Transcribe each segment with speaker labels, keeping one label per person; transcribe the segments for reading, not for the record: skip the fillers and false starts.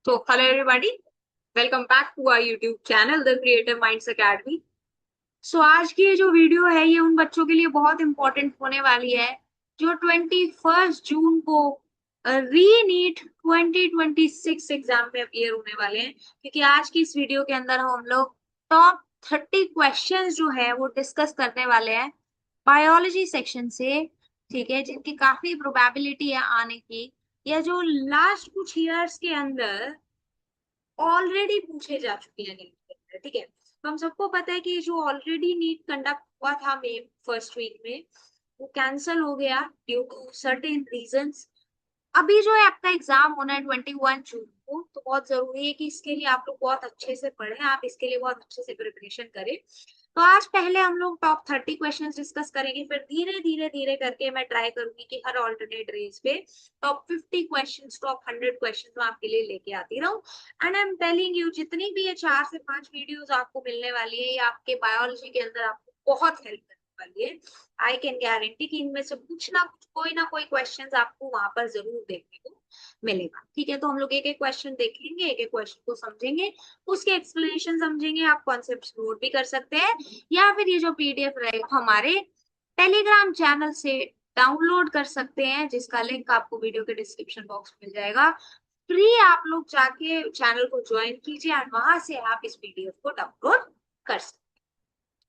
Speaker 1: So, hello everybody. Welcome back to our YouTube channel, The Creative Minds Academy. So, आज की ये जो video है ये उन बच्चों के लिए बहुत इंपॉर्टेंट होने वाली है जो 21 जून को री नीट 2026 एग्जाम में अपीयर होने वाले हैं, क्योंकि आज की इस वीडियो के अंदर हम लोग टॉप 30 क्वेश्चंस जो है वो डिस्कस करने वाले हैं बायोलॉजी सेक्शन से। ठीक है, जिनकी काफी प्रोबेबिलिटी है आने की, या जो लास्ट कुछ ईयर्स के अंदर ऑलरेडी पूछे जा चुके हैं नीट के अंदर। ठीक है, तो हम सबको पता है कि जो ऑलरेडी नीट कंडक्ट हुआ था मई फर्स्ट वीक में, वो कैंसिल हो गया ड्यू टू सर्टेन रीजंस। अभी जो है आपका एग्जाम होना है 21 जून को, तो बहुत जरूरी है कि इसके लिए आप लोग बहुत अच्छे से पढ़ें, आप इसके लिए बहुत अच्छे से प्रिपरेशन करें। तो आज पहले हम लोग टॉप 30 क्वेश्चंस डिस्कस करेंगे, फिर धीरे धीरे धीरे करके मैं ट्राई करूंगी कि हर ऑल्टरनेट रेस पे टॉप 50 क्वेश्चंस, टॉप 100 क्वेश्चंस मैं आपके लिए लेके आती रहूं। And I am telling you, जितनी भी ये 4 से 5 वीडियोस आपको मिलने वाली है, ये आपके बायोलॉजी के अंदर आपको बहुत हेल्प करने वाली है। आई कैन गारंटी कि इनमें से कुछ ना कोई क्वेश्चंस आपको वहां पर जरूर देखने को मिलेगा। ठीक है, तो हम लोग एक एक क्वेश्चन देखेंगे, एक एक क्वेश्चन को समझेंगे, उसके एक्सप्लेनेशन समझेंगे, आप कॉन्सेप्ट नोट भी कर सकते हैं, या फिर ये जो पीडीएफ रहेगा हमारे टेलीग्राम चैनल से डाउनलोड कर सकते हैं, जिसका लिंक आपको वीडियो के डिस्क्रिप्शन बॉक्स में मिल जाएगा। फ्री आप लोग जाके चैनल को ज्वाइन कीजिए और वहां से आप इस पीडीएफ को डाउनलोड कर सकते हैं।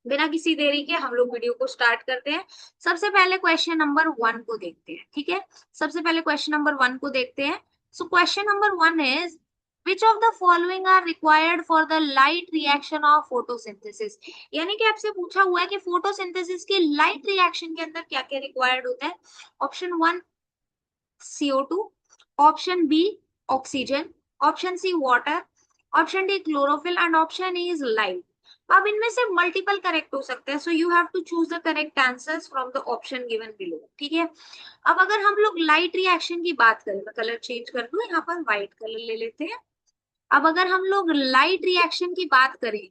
Speaker 1: बिना किसी देरी के हम लोग वीडियो को स्टार्ट करते हैं। सबसे पहले क्वेश्चन नंबर 1 को देखते हैं। ठीक है, सबसे पहले क्वेश्चन नंबर 1 को देखते हैं। So question number 1 is, which of the following are required for the light reaction of photosynthesis. यानी कि आपसे पूछा हुआ है कि फोटोसिंथेसिस के लाइट रिएक्शन के अंदर क्या क्या रिक्वायर्ड होता है। Option 1 CO2, option B oxygen, option C water, option D chlorophyll and option E is light. अब इनमें से मल्टीपल करेक्ट हो सकते हैं, so you have to choose the correct answers from the option given below. ठीक है, अब अगर हम लोग लाइट रिएक्शन की बात करें, मैं कलर चेंज कर दूं, यहाँ पर व्हाइट कलर ले लेते हैं। अब अगर हम लोग लाइट रिएक्शन की बात करें,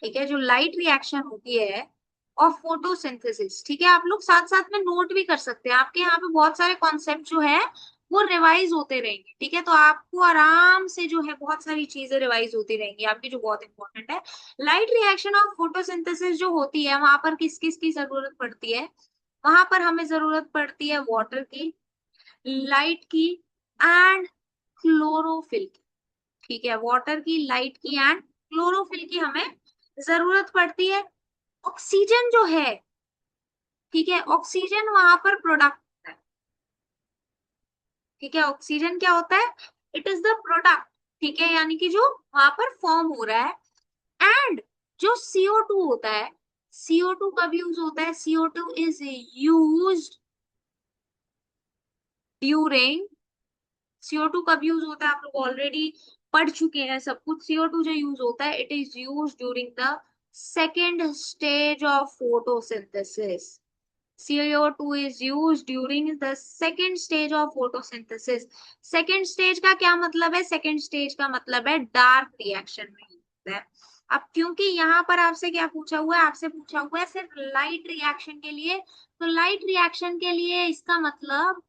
Speaker 1: ठीक है, जो लाइट रिएक्शन होती है और फोटोसिंथेसिस, ठीक है, आप लोग साथ साथ में नोट भी कर सकते हैं, आपके यहाँ पे बहुत सारे कॉन्सेप्ट जो है वो रिवाइज होते रहेंगे। ठीक है, तो आपको आराम से जो है बहुत सारी चीजें रिवाइज होती रहेंगी आपकी, जो बहुत इंपॉर्टेंट है। लाइट रिएक्शन ऑफ फोटोसिंथेसिस जो होती है, वहां पर किस किस की जरूरत पड़ती है। वहां पर हमें जरूरत पड़ती है वाटर की, लाइट की एंड क्लोरोफिल की। ठीक है, वाटर की, लाइट की एंड क्लोरोफिल की हमें जरूरत पड़ती है। ऑक्सीजन जो है, ठीक है, ऑक्सीजन वहां पर प्रोडक्ट होता है। ठीक है, ऑक्सीजन क्या होता है, इट इज द प्रोडक्ट। ठीक है, यानी कि जो वहां पर फॉर्म हो रहा है। एंड जो CO2 होता है, CO2 कब यूज होता है, CO2 is use during, CO2 कब यूज होता है, आप लोग ऑलरेडी पढ़ चुके हैं सब कुछ। CO2 जो यूज होता है, it is use during the second stage of photosynthesis. CO2 is used during the second stage of photosynthesis. Second stage का क्या मतलब है, सेकेंड स्टेज का मतलब है डार्क रिएक्शन में होता है। अब क्योंकि यहाँ पर आपसे क्या पूछा हुआ है, आपसे पूछा हुआ है सिर्फ लाइट रिएक्शन के लिए, तो लाइट रिएक्शन के लिए इसका मतलब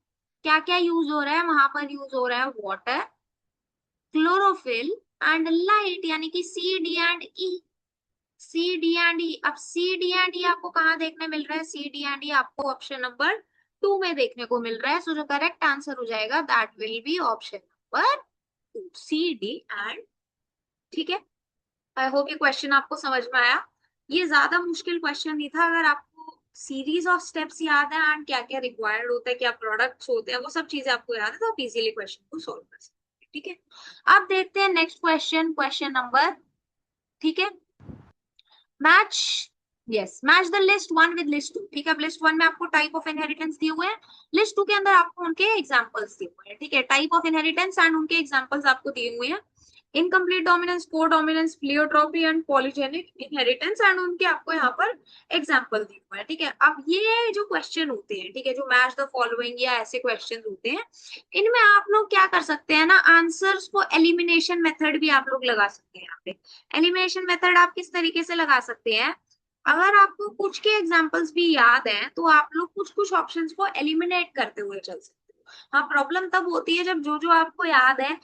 Speaker 1: क्या क्या यूज हो रहा है, वहां पर यूज हो रहा है वाटर, क्लोरोफिल एंड लाइट, यानी कि C, D and E। C, D and E, अब C, D एंड E आपको कहाँ देखने मिल रहा है, C, D एंड E आपको ऑप्शन नंबर 2 में देखने को मिल रहा है। सो जो करेक्ट आंसर हो जाएगा that will be option number 2, C, D and. ठीक है, आई होप ये क्वेश्चन आपको समझ में आया। ये ज्यादा मुश्किल क्वेश्चन नहीं था, अगर आपको सीरीज ऑफ स्टेप्स याद है एंड क्या क्या रिक्वायर्ड होता है, क्या प्रोडक्ट्स होते हैं, वो सब चीजें आपको याद है, तो आप इजीली क्वेश्चन को सोल्व कर सकते हैं। ठीक है, अब देखते हैं नेक्स्ट क्वेश्चन, क्वेश्चन नंबर, ठीक है, match, yes, match the list 1 with list 2। ठीक है, अब लिस्ट 1 में आपको टाइप ऑफ इनहेरिटेंस दिए हुए हैं, लिस्ट 2 के अंदर आपको उनके एग्जांपल्स दिए हुए हैं। ठीक है, टाइप ऑफ इनहेरिटेंस एंड उनके एग्जांपल्स आपको दिए हुए हैं। इनकम्प्लीट डोमिनेंस, को dominance, pleiotropy and polygenic inheritance, and उनके आपको यहाँ पर एग्जांपल दिए हुए हैं। ठीक है, अब ये जो क्वेश्चन होते हैं, ठीक है, जो मैच द फॉलोइंग या ऐसे क्वेश्चन होते हैं, इनमें आप लोग क्या कर सकते हैं ना, आंसर्स को एलिमिनेशन मेथड भी आप लोग लगा सकते हैं। यहाँ पे एलिमिनेशन मेथड आप किस तरीके से लगा सकते हैं, अगर आपको कुछ के एग्जांपल्स भी याद हैं तो आप लोग कुछ कुछ ऑप्शंस को एलिमिनेट करते हुए चल सकते हो। हाँ, प्रॉब्लम तब होती है जब जो जो आपको याद है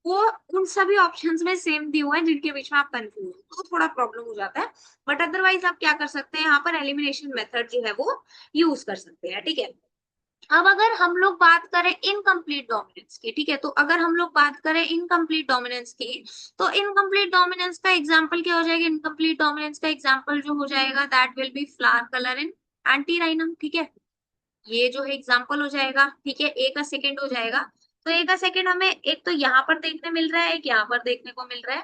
Speaker 1: वो उन सभी ऑप्शंस में सेम दिए हुए हैं जिनके बीच में आप कंफ्यूज हो, तो थोड़ा प्रॉब्लम हो जाता है। बट अदरवाइज आप क्या कर सकते हैं, यहाँ पर एलिमिनेशन मेथड जो है वो यूज कर सकते हैं, ठीक है। अब अगर हम लोग बात करें इनकम्प्लीट डोमिनेंस की, ठीक है, तो अगर हम लोग बात करें इनकम्प्लीट डोमिनेंस की, तो इनकम्प्लीट डोमिनेंस का एग्जांपल क्या हो जाएगा, इनकम्प्लीट डोमिनेंस का एग्जांपल जो हो जाएगा that will B flower colour in antirrhinum, ठीक है। ये जो है एग्जांपल हो जाएगा, ठीक है, ए का सेकंड हो जाएगा। तो ए का सेकंड हमें एक तो यहाँ पर देखने मिल रहा है, एक यहाँ पर देखने को मिल रहा है,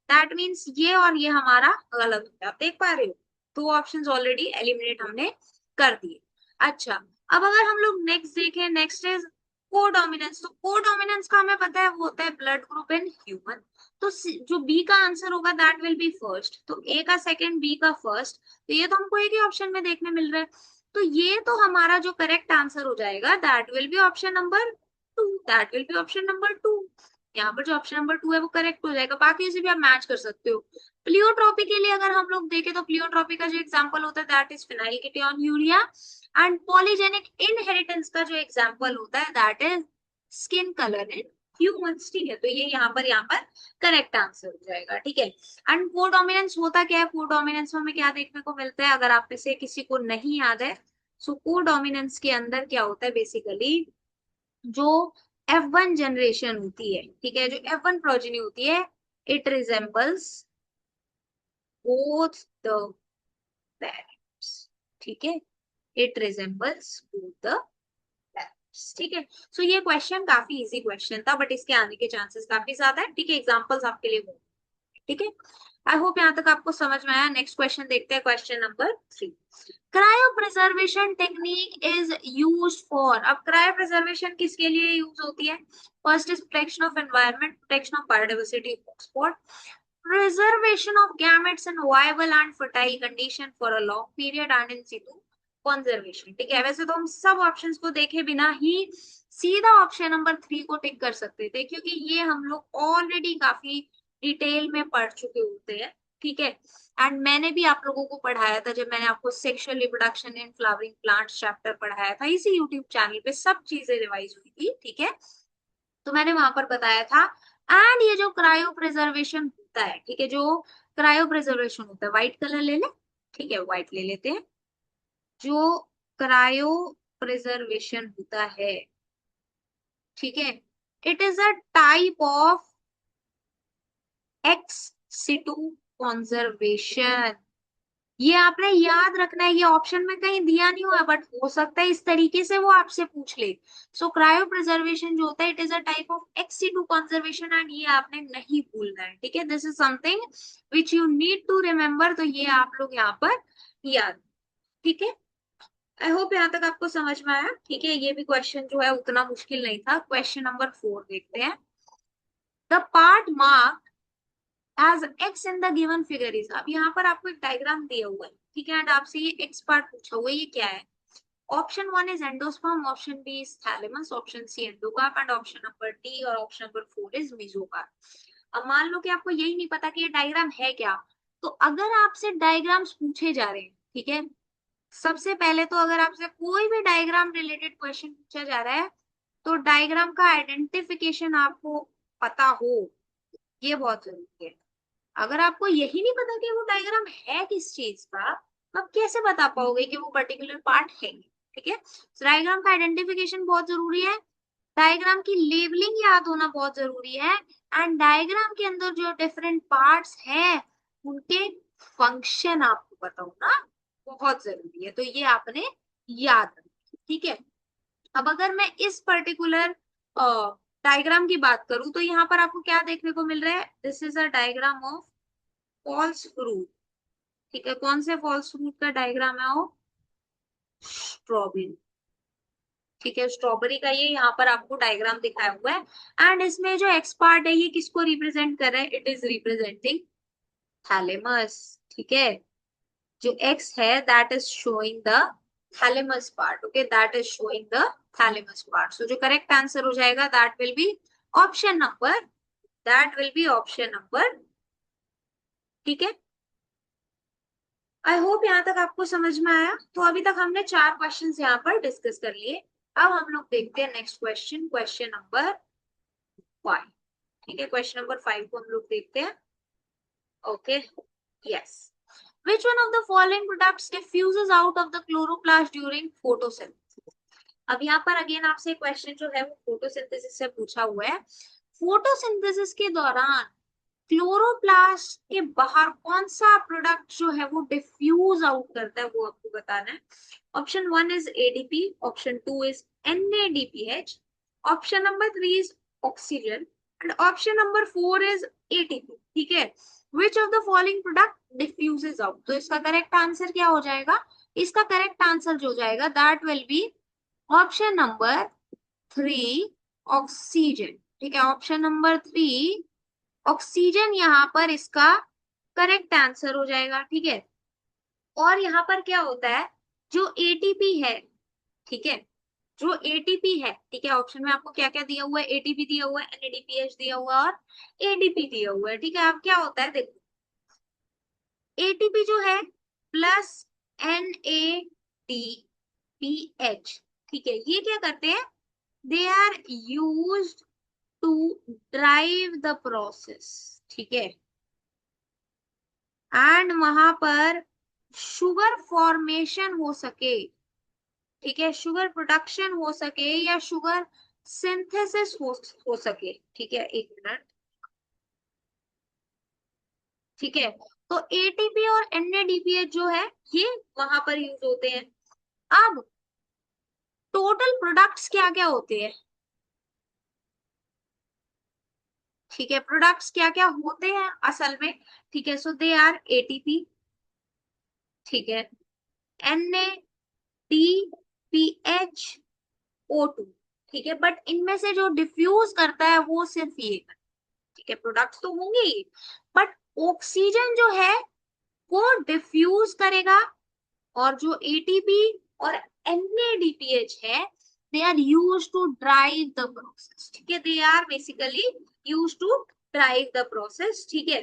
Speaker 1: दैट मीन्स ये और ये हमारा गलत हो गया, आप देख पा रहे हो। तो ऑप्शंस ऑलरेडी एलिमिनेट हमने कर दिए। अच्छा, अब अगर हम लोग नेक्स्ट देखें, नेक्स्ट इज कोडोमिनेंस। तो कोडोमिनेंस का हमें पता है वो होता है ब्लड ग्रुप इन ह्यूमन। तो जो बी का आंसर होगा दैट विल बी फर्स्ट, तो ए का सेकंड बी का फर्स्ट, तो ये तो हमको एक ही ऑप्शन में देखने मिल रहा है। तो ये तो हमारा जो करेक्ट आंसर हो जाएगा that will be option number two, that will be option number two. यहाँ पर जो ऑप्शन नंबर टू है वो करेक्ट हो जाएगा, बाकी से भी आप मैच कर सकते हो। प्लियोट्रॉपी के लिए अगर हम लोग देखें तो प्लियोट्रॉपी का जो एग्जांपल होता है that is phenyl ketone urea, and polygenic inheritance का जो एग्जांपल होता है that is skin colour in humans, ठीक है। तो ये यहाँ पर करेक्ट आंसर हो जाएगा, ठीक है। एंड कोडोमिनेंस होता क्या है, कोडोमिनेंस में हमें क्या देखने को मिलता है, अगर आप में से किसी को नहीं याद है, सो कोडोमिनेंस के अंदर क्या होता है बेसिकली, जो F1 जनरेशन होती है, ठीक है, जो F1 प्रोजेनी होती है, it resembles both the parents, ठीक है, it resembles both the parents, ठीक है। सो ये क्वेश्चन काफी इजी क्वेश्चन था, बट इसके आने के चांसेस काफी ज्यादा है, ठीक है, एग्जांपल्स आपके लिए वो, ठीक है। आई होप यहाँ तक आपको समझ में आया। नेक्स्ट क्वेश्चन देखते हैं, question number 3। Cryo preservation technique is use for. अब क्रायो प्रिजर्वेशन किसके लिए यूज होती है, first is protection of environment, protection of biodiversity hotspot, preservation of gametes in viable and fertile condition for a long period and in Situ conservation, ठीक है। वैसे तो हम सब ऑप्शंस को देखे बिना ही सीधा ऑप्शन नंबर 3 को टिक कर सकते थे, क्योंकि ये हम लोग ऑलरेडी काफी डिटेल में पढ़ चुके होते हैं, ठीक है। एंड मैंने भी आप लोगों को पढ़ाया था, जब मैंने आपको sexual reproduction in flowering plants chapter पढ़ाया था इसी यूट्यूब चैनल पे, सब चीजें रिवाइज हुई थी, ठीक है। तो मैंने वहां पर बताया था। एंड ये जो क्रायो प्रिजर्वेशन होता है, ठीक है, जो क्रायो प्रिजर्वेशन होता है, व्हाइट कलर ले ले, ठीक है, व्हाइट ले लेते हैं। जो क्रायो प्रिजर्वेशन होता है, ठीक है, it is a type of ex situ conservation. ये आपने याद रखना है, ये ऑप्शन में कहीं दिया नहीं हुआ, बट हो सकता है इस तरीके से वो आपसे पूछ ले। सो क्रायो प्रिजर्वेशन जो होता है it is a type of ex situ conservation, and ये आपने नहीं भूलना है, ठीक है। This is something which you need to remember, तो ये आप लोग यहाँ पर याद, ठीक है। आई होप यहाँ तक आपको समझ में आया, ठीक है। ये भी क्वेश्चन जो है उतना मुश्किल नहीं था। क्वेश्चन नंबर 4 देखते हैं। The part mark as X in the given figure is. अब यहाँ पर आपको एक डायग्राम दिया हुआ है, ठीक है, एंड आपसे ये एक्स पार्ट पूछा हुआ है, ये क्या है। Option 1 is endosperm, option B is thalamus, option C endocarp, and option number D और ऑप्शन नंबर 4 इज मेसोकार्प। अब मान लो कि आपको यही नहीं पता कि ये डायग्राम है क्या, तो अगर आपसे डायग्राम्स पूछे जा रहे हैं, ठीक है, सबसे पहले तो अगर आपसे कोई भी डायग्राम रिलेटेड क्वेश्चन पूछा जा रहा है, तो डायग्राम का आइडेंटिफिकेशन आपको पता हो, ये बहुत जरूरी है। अगर आपको यही नहीं पता कि वो डायग्राम है किस चीज का, तो आप कैसे बता पाओगे कि वो पर्टिकुलर पार्ट है, ठीक है। डायग्राम का आइडेंटिफिकेशन बहुत जरूरी है, डायग्राम की लेबलिंग याद होना बहुत जरूरी है, एंड डायग्राम के अंदर जो डिफरेंट पार्ट्स हैं उनके फंक्शन आपको पता होना बहुत जरूरी है, तो ये आपने याद रखना, ठीक है। अब अगर मैं इस पर्टिकुलर डायग्राम की बात करूं, तो यहाँ पर आपको क्या देखने को मिल रहा है, this is a diagram of false fruit, ठीक है। कौन से फॉल्स फ्रूट का डायग्राम है वो, स्ट्रॉबेरी, ठीक है, स्ट्रॉबेरी का ये यहाँ पर आपको डायग्राम दिखाया हुआ है। एंड इसमें जो एक्स पार्ट है ये किसको रिप्रेजेंट कर रहा है, इट इज रिप्रेजेंटिंग थैलेमस, ठीक है। जो एक्स है that is showing the thalamus part, okay, that is showing the thalamus part. So जो करेक्ट आंसर हो जाएगा that will be option number, that will be option number, ठीक है। आई hope यहाँ तक आपको समझ में आया। तो अभी तक हमने 4 क्वेश्चंस यहाँ पर डिस्कस कर लिए। अब हम लोग देखते हैं नेक्स्ट क्वेश्चन, क्वेश्चन नंबर 5। ठीक है, क्वेश्चन नंबर 5 को हम लोग देखते हैं। Okay, yes. Which one of the following products diffuses out of the chloroplast during photosynthesis? अब यहाँ पर अगेन आपसे क्वेश्चन जो है वो फोटोसिंथेसिस से पूछा हुआ है। फोटोसिंथेसिस के दौरान क्लोरोप्लास्ट के बाहर कौन सा प्रोडक्ट जो है वो डिफ्यूज आउट करता है, वो आपको बताना है। Option 1 is ADP, option 2 is NADPH, option number 3 is oxygen and option number 4 is ATP. ठीक है, विच of the following product diffuses out, तो इसका करेक्ट आंसर क्या हो जाएगा? इसका करेक्ट आंसर जो जाएगा that will be option number 3 oxygen. ठीक है, ऑप्शन नंबर 3 ऑक्सीजन यहाँ पर इसका करेक्ट आंसर हो जाएगा। ठीक है, और यहाँ पर क्या होता है, जो एटीपी है, ठीक है, जो एटीपी है, ठीक है, ऑप्शन में आपको क्या क्या दिया हुआ है, एटीपी दिया हुआ है, एनएडीपीएच दिया हुआ है और एडीपी दिया हुआ है। ठीक है, अब क्या होता है देखो, एटीपी जो है प्लस एनएडीपीएच, ठीक है, ये क्या करते हैं, they are used to drive the process. ठीक है, एंड वहां पर शुगर फॉर्मेशन हो सके, ठीक है, शुगर प्रोडक्शन हो सके या शुगर सिंथेसिस हो सके। ठीक है, एक मिनट। ठीक है, तो एटीपी और एनएडीपीएच जो है ये वहां पर यूज होते हैं। अब टोटल प्रोडक्ट्स क्या क्या होते हैं? ठीक है, प्रोडक्ट्स क्या क्या होते हैं असल में? ठीक है, सो दे आर एटीपी, ठीक है, NADPH O2, ठीक है, बट इनमें से जो डिफ्यूज करता है वो सिर्फ ये, ठीक है, प्रोडक्ट्स तो होंगे ही, बट ऑक्सीजन जो है वो डिफ्यूज करेगा, और जो एटीपी और NADPH है they are use to drive the process. ठीक है, they are basically use to drive the process. ठीक है,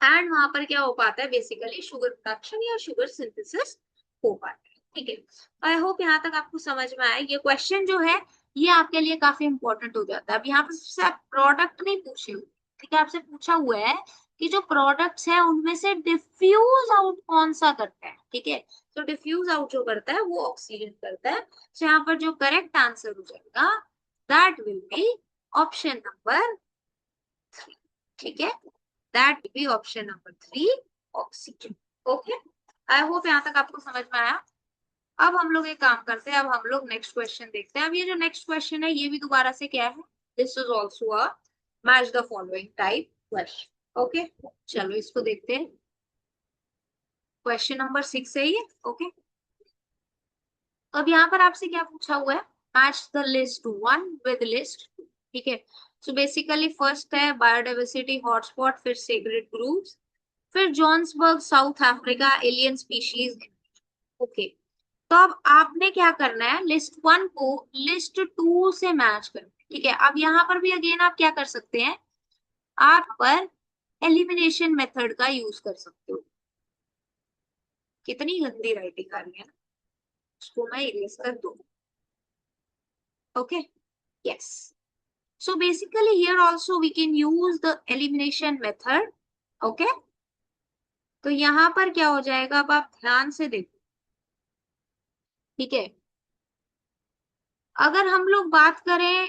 Speaker 1: एंड वहां पर क्या हो पाता है, बेसिकली शुगर प्रोडक्शन या शुगर सिंथेसिस हो पाता है। ठीक है, आई होप यहाँ तक आपको समझ में आया। ये क्वेश्चन जो है ये आपके लिए काफी इंपॉर्टेंट हो जाता है। अब यहाँ पर सबसे आप प्रोडक्ट नहीं पूछे हुए, ठीक है, आपसे पूछा हुआ है कि जो प्रोडक्ट्स है उनमें से डिफ्यूज आउट कौन सा करता है। ठीक है, तो डिफ्यूज आउट जो करता है वो ऑक्सीजन करता है। तो यहाँ पर जो करेक्ट आंसर हो जाएगा that will be option number 3। ठीक है, that will be option number 3 oxygen. Okay, I hope यहाँ तक आपको समझ में आया। अब हम लोग एक काम करते हैं, अब हम लोग नेक्स्ट क्वेश्चन देखते हैं। अब ये जो नेक्स्ट क्वेश्चन है ये भी दोबारा से क्या है, this is also a match the following type question. Okay, चलो इसको देखते हैं। क्वेश्चन नंबर 6 है ये। ओके, तो अब यहाँ पर आपसे क्या पूछा हुआ है, match the list 1 with list 2। ठीक है, सो बेसिकली फर्स्ट है बायोडाइवर्सिटी हॉटस्पॉट, फिर सेक्रेड ग्रुप्स, फिर Johannesburg south Africa alien species. Okay, तो अब आपने क्या करना है, लिस्ट 1 को लिस्ट 2 से मैच करना है। ठीक है, अब यहाँ पर भी अगेन आप क्या कर सकते हैं, आप पर एलिमिनेशन मेथड का यूज कर सकते हो। कितनी गंदी राइटिंग आ रही है ना, उसको मैं इरेज कर दूं। Okay, yes, so basically here also we can use the elimination method. Okay, तो यहाँ पर क्या हो जाएगा, अब आप ध्यान से देखो। ठीक है, अगर हम लोग बात करें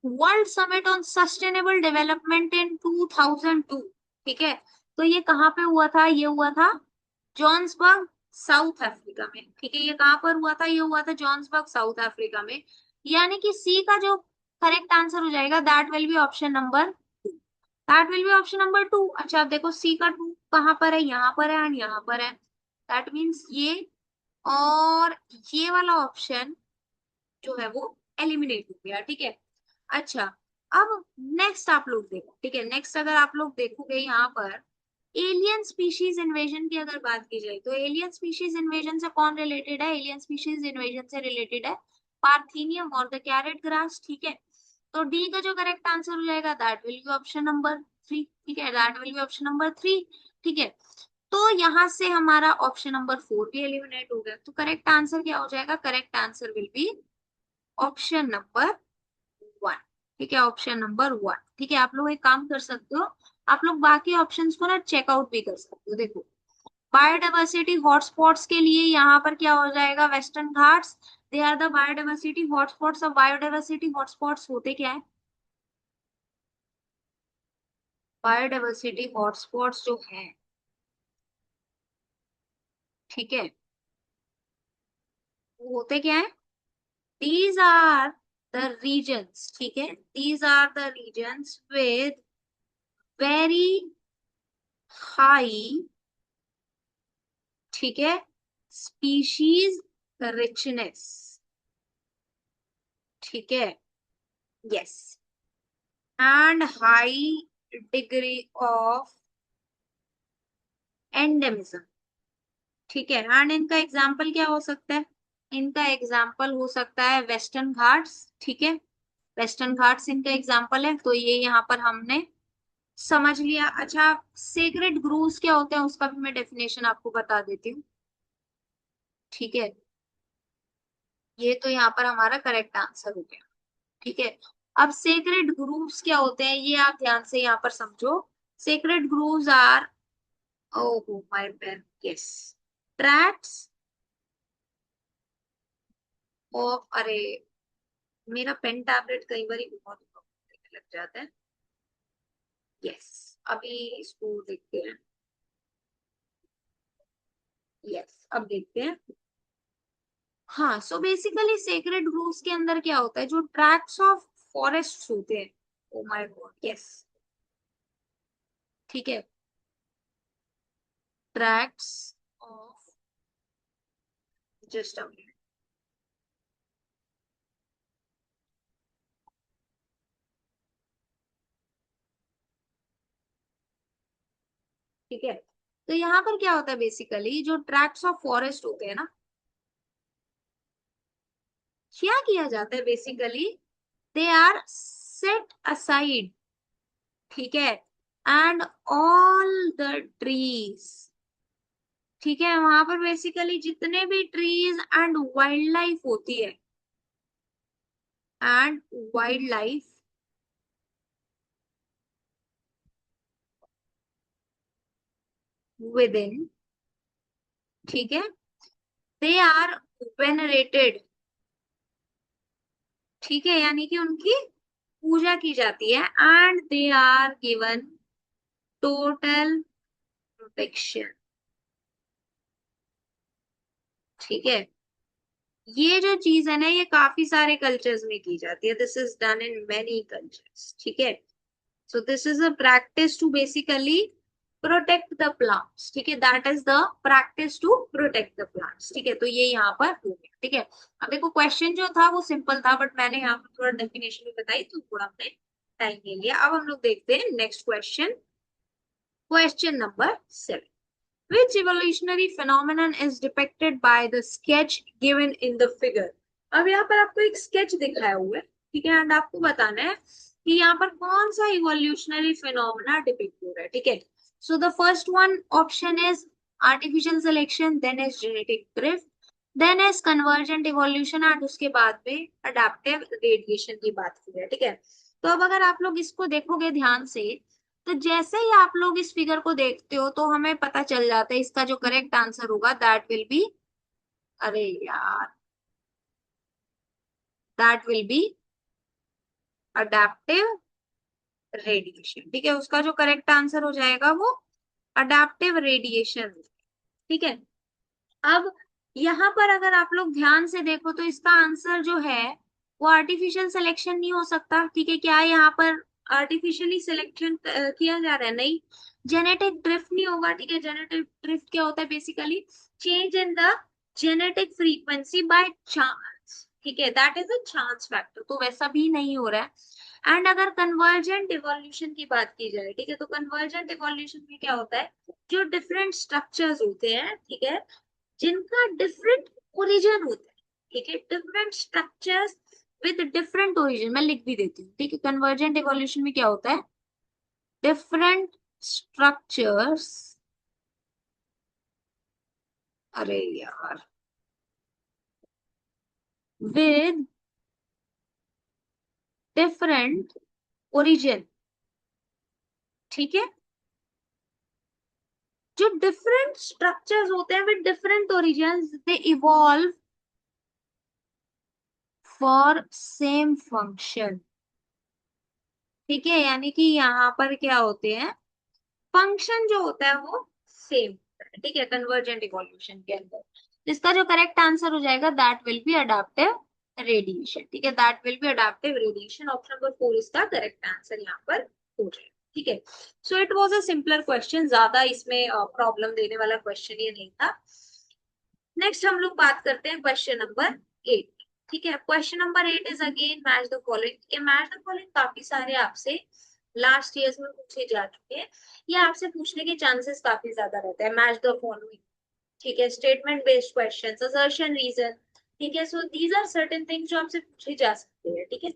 Speaker 1: world summit on sustainable development in 2002, ठीक है, तो ये कहाँ पे हुआ था, ये हुआ था जोहान्सबर्ग साउथ अफ्रीका में। ठीक है, ये कहाँ पर हुआ था, ये हुआ था जोहान्सबर्ग साउथ अफ्रीका में। यानी कि सी का जो करेक्ट आंसर हो जाएगा that will be option number 2। That will be option number 2। अच्छा, अब देखो सी का 2 कहाँ पर है, यहाँ पर है एंड यहाँ पर है, दैट मीन्स ये और ये वाला ऑप्शन जो है वो एलिमिनेट हो गया। ठीक है, अच्छा, अब नेक्स्ट आप लोग देखो। ठीक है, नेक्स्ट अगर आप लोग देखोगे यहाँ पर एलियन स्पीशीज इन्वेजन की अगर बात की जाए, तो एलियन स्पीशीज इन्वेजन से कौन रिलेटेड है, एलियन स्पीशीज इन्वेजन से रिलेटेड है पार्थेनियम और द कैरेट ग्रास। ठीक है, तो डी का जो करेक्ट आंसर हो जाएगा that will be option number 3। ठीक है, that will be option number 3। ठीक है, तो यहां से हमारा ऑप्शन नंबर 4 भी एलिमिनेट हो गया। तो करेक्ट आंसर क्या हो जाएगा, correct answer will be option number 1। ठीक है, ऑप्शन नंबर 1। ठीक है, आप लोग एक काम कर सकते हो, आप लोग बाकी ऑप्शंस को ना चेकआउट भी कर सकते हो। देखो, बायोडाइवर्सिटी हॉटस्पॉट्स के लिए यहाँ पर क्या हो जाएगा, Western Ghats. They are the biodiversity hotspots. Of biodiversity hotspots होते क्या है? बायोडाइवर्सिटी हॉटस्पॉट्स जो है, ठीक है, वो होते क्या है? दीज आर द रीजन्स, ठीक है, these are the regions with very high, ठीक है, स्पीशीज रिचनेस, ठीक है, yes, and high degree of endemism, ठीक है। एंड इनका एग्जाम्पल क्या हो सकता है? इनका एग्जाम्पल हो सकता है वेस्टर्न घाट्स, ठीक है, वेस्टर्न घाट्स इनका एग्जाम्पल है। तो ये यहाँ पर हमने समझ लिया। अच्छा, सेक्रेड ग्रूव्स क्या होते हैं उसका भी मैं डेफिनेशन आपको बता देती हूँ, ठीक है। ये तो यहाँ पर हमारा करेक्ट आंसर हो गया, ठीक है। अब सेक्रेड ग्रूव्स क्या होते हैं ये आप ध्यान से यहाँ पर समझो। Sacred groves are, oh my pen, yes, tracts of, अरे मेरा पेन टैबलेट कई बार बहुत लग जाता है। यस, अभी इसको देखते हैं। यस, अब देखते हैं। हाँ, सो बेसिकली सेक्रेड ग्रूव्स के अंदर क्या होता है, जो ट्रैक्ट्स ऑफ फॉरेस्ट होते हैं। ओ माय गॉड, यस, ठीक है, tracts of, just a minute, ठीक है। तो यहाँ पर क्या होता है, बेसिकली जो ट्रैक्ट्स ऑफ फॉरेस्ट होते हैं ना, क्या किया जाता है basically, they are set aside, ठीक है, एंड ऑल द ट्रीज, ठीक है, वहां पर बेसिकली जितने भी ट्रीज एंड वाइल्ड लाइफ होती है, and wild life with in, ठीक है, दे आर वेनरेटेड, ठीक है, यानी कि उनकी पूजा की जाती है, and they are given total protection, ठीक है। ये जो चीज है ना, ये काफी सारे कल्चर्स में की जाती है, this is done in many cultures, ठीक है। So this is a practice to basically protect the plants, ठीक है, that is the practice to protect the plants, ठीक है। तो ये यहाँ पर हो गया, ठीक है। अब देखो, क्वेश्चन जो था वो सिंपल था, बट मैंने यहाँ पर थोड़ा डेफिनेशन भी बताई, तो थोड़ा हमने टाइम ले लिया। अब हम लोग देखते हैं next question, question number 7। Which evolutionary phenomenon is depicted by the sketch given in the figure? अब यहाँ पर आपको एक स्केच दिखाया हुआ है, ठीक है, एंड आपको बताना है कि यहाँ पर कौन सा इवोल्यूशनरी फिनोमेना डिपिक्ट हो रहा है, ठीक है। So the first one option is artificial selection, then is genetic drift, then is convergent evolution, and उसके बाद में अडेप्टिव रेडिएशन की बात की है, ठीक है। तो अब अगर आप लोग इसको देखोगे ध्यान से, तो जैसे ही आप लोग इस फिगर को देखते हो तो हमें पता चल जाता है इसका जो करेक्ट आंसर होगा दैट विल बी, अरे यार, that will B adaptive radiation, ठीक है, उसका जो करेक्ट आंसर हो जाएगा वो अडेप्टिव रेडिएशन, ठीक है। अब यहाँ पर अगर आप लोग ध्यान से देखो तो इसका आंसर जो है वो आर्टिफिशियल सिलेक्शन नहीं हो सकता, ठीक है। क्या यहाँ पर आर्टिफिशियली सिलेक्शन किया जा रहा है? नहीं। जेनेटिक ड्रिफ्ट नहीं होगा, ठीक है। जेनेटिक ड्रिफ्ट क्या होता है, basically change in the genetic frequency by chance, ठीक है, that is a chance factor, तो वैसा भी नहीं हो रहा है। एंड अगर कन्वर्जेंट इवोल्यूशन की बात की जाए, ठीक है, तो कन्वर्जेंट इवोल्यूशन में क्या होता है, जो डिफरेंट स्ट्रक्चर्स होते हैं, ठीक है, जिनका डिफरेंट ओरिजिन होता है, ठीक है, different structures with different origin, मैं लिख भी देती हूँ, ठीक है। कन्वर्जेंट इवोल्यूशन में क्या होता है, डिफरेंट स्ट्रक्चर्स, अरे यार, विद डिफरेंट ओरिजिन, ठीक है। जो डिफरेंट स्ट्रक्चर्स होते हैं with different origins, they evolve for same function, ठीक है। यानी कि यहाँ पर क्या होते हैं, फंक्शन जो होता है वो सेम, ठीक है, कन्वर्जेंट इवोल्यूशन के अंदर। इसका जो करेक्ट आंसर हो जाएगा that will B adaptive radiation, ठीक है, that will B adaptive radiation. Option number 4 इसका करेक्ट आंसर यहाँ पर हो जाएगा, ठीक है। So it was a simpler question, ज्यादा इसमें प्रॉब्लम देने वाला क्वेश्चन ये नहीं था। नेक्स्ट हम लोग बात करते हैं क्वेश्चन नंबर 8, ठीक है। Question number 8 is again match the following. ये मैच द फॉलोइंग काफी सारे आपसे लास्ट ईयर्स में पूछे जा चुके हैं, ये आपसे पूछने के चांसेस काफी ज्यादा रहते हैं। मैच द फॉलोइंग, ठीक है, statement based questions, assertion, reason, ठीक है। So these are certain things जो आपसे पूछे जा सकते हैं, ठीक है,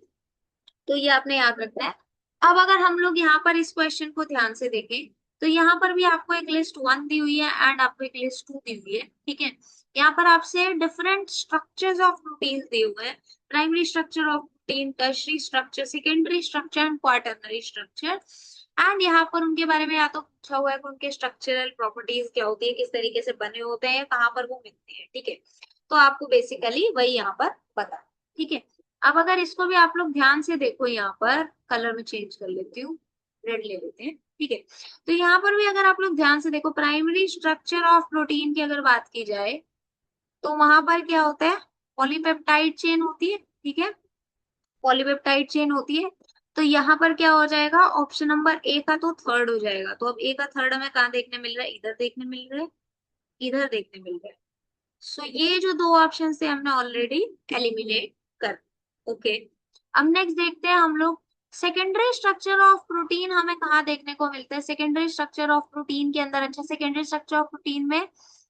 Speaker 1: तो ये आपने याद रखना है। अब अगर हम लोग यहाँ पर इस क्वेश्चन को ध्यान से देखें, तो यहाँ पर भी आपको एक लिस्ट 1 दी हुई है एंड आपको एक लिस्ट 2 दी हुई है, ठीक है। यहाँ पर आपसे डिफरेंट स्ट्रक्चर्स ऑफ प्रोटीन दिए हुए हैं, primary structure of protein, tertiary structure, secondary structure and quaternary structure. And यहाँ पर उनके बारे में या तो पूछा हुआ है कि उनके स्ट्रक्चरल प्रॉपर्टीज क्या होती है, किस तरीके से बने होते हैं, कहाँ पर वो मिलते हैं, ठीक है। तो आपको बेसिकली वही यहाँ पर पता है, ठीक है। अब अगर इसको भी आप लोग ध्यान से देखो, यहाँ पर कलर में चेंज कर लेती हूँ, रेड ले लेते हैं, ठीक है। तो यहाँ पर भी अगर आप लोग ध्यान से देखो, प्राइमरी स्ट्रक्चर ऑफ प्रोटीन की अगर बात की जाए, तो वहां पर क्या होता है, पॉलीपेप्टाइड चेन होती है, ठीक है, पॉलीपेप्टाइड चेन होती है। तो यहाँ पर क्या हो जाएगा, ऑप्शन नंबर ए का तो थर्ड हो जाएगा। तो अब ए का थर्ड हमें कहाँ देखने मिल रहा है, इधर देखने मिल रहा है, इधर देखने मिल रहा है। सो ये जो दो ऑप्शन थे हमने ऑलरेडी एलिमिनेट कर, ओके। अब नेक्स्ट देखते हैं हम लोग, सेकेंडरी स्ट्रक्चर ऑफ प्रोटीन हमें कहाँ देखने को मिलता है। सेकेंडरी स्ट्रक्चर ऑफ प्रोटीन के अंदर, अच्छा, सेकेंडरी स्ट्रक्चर ऑफ प्रोटीन में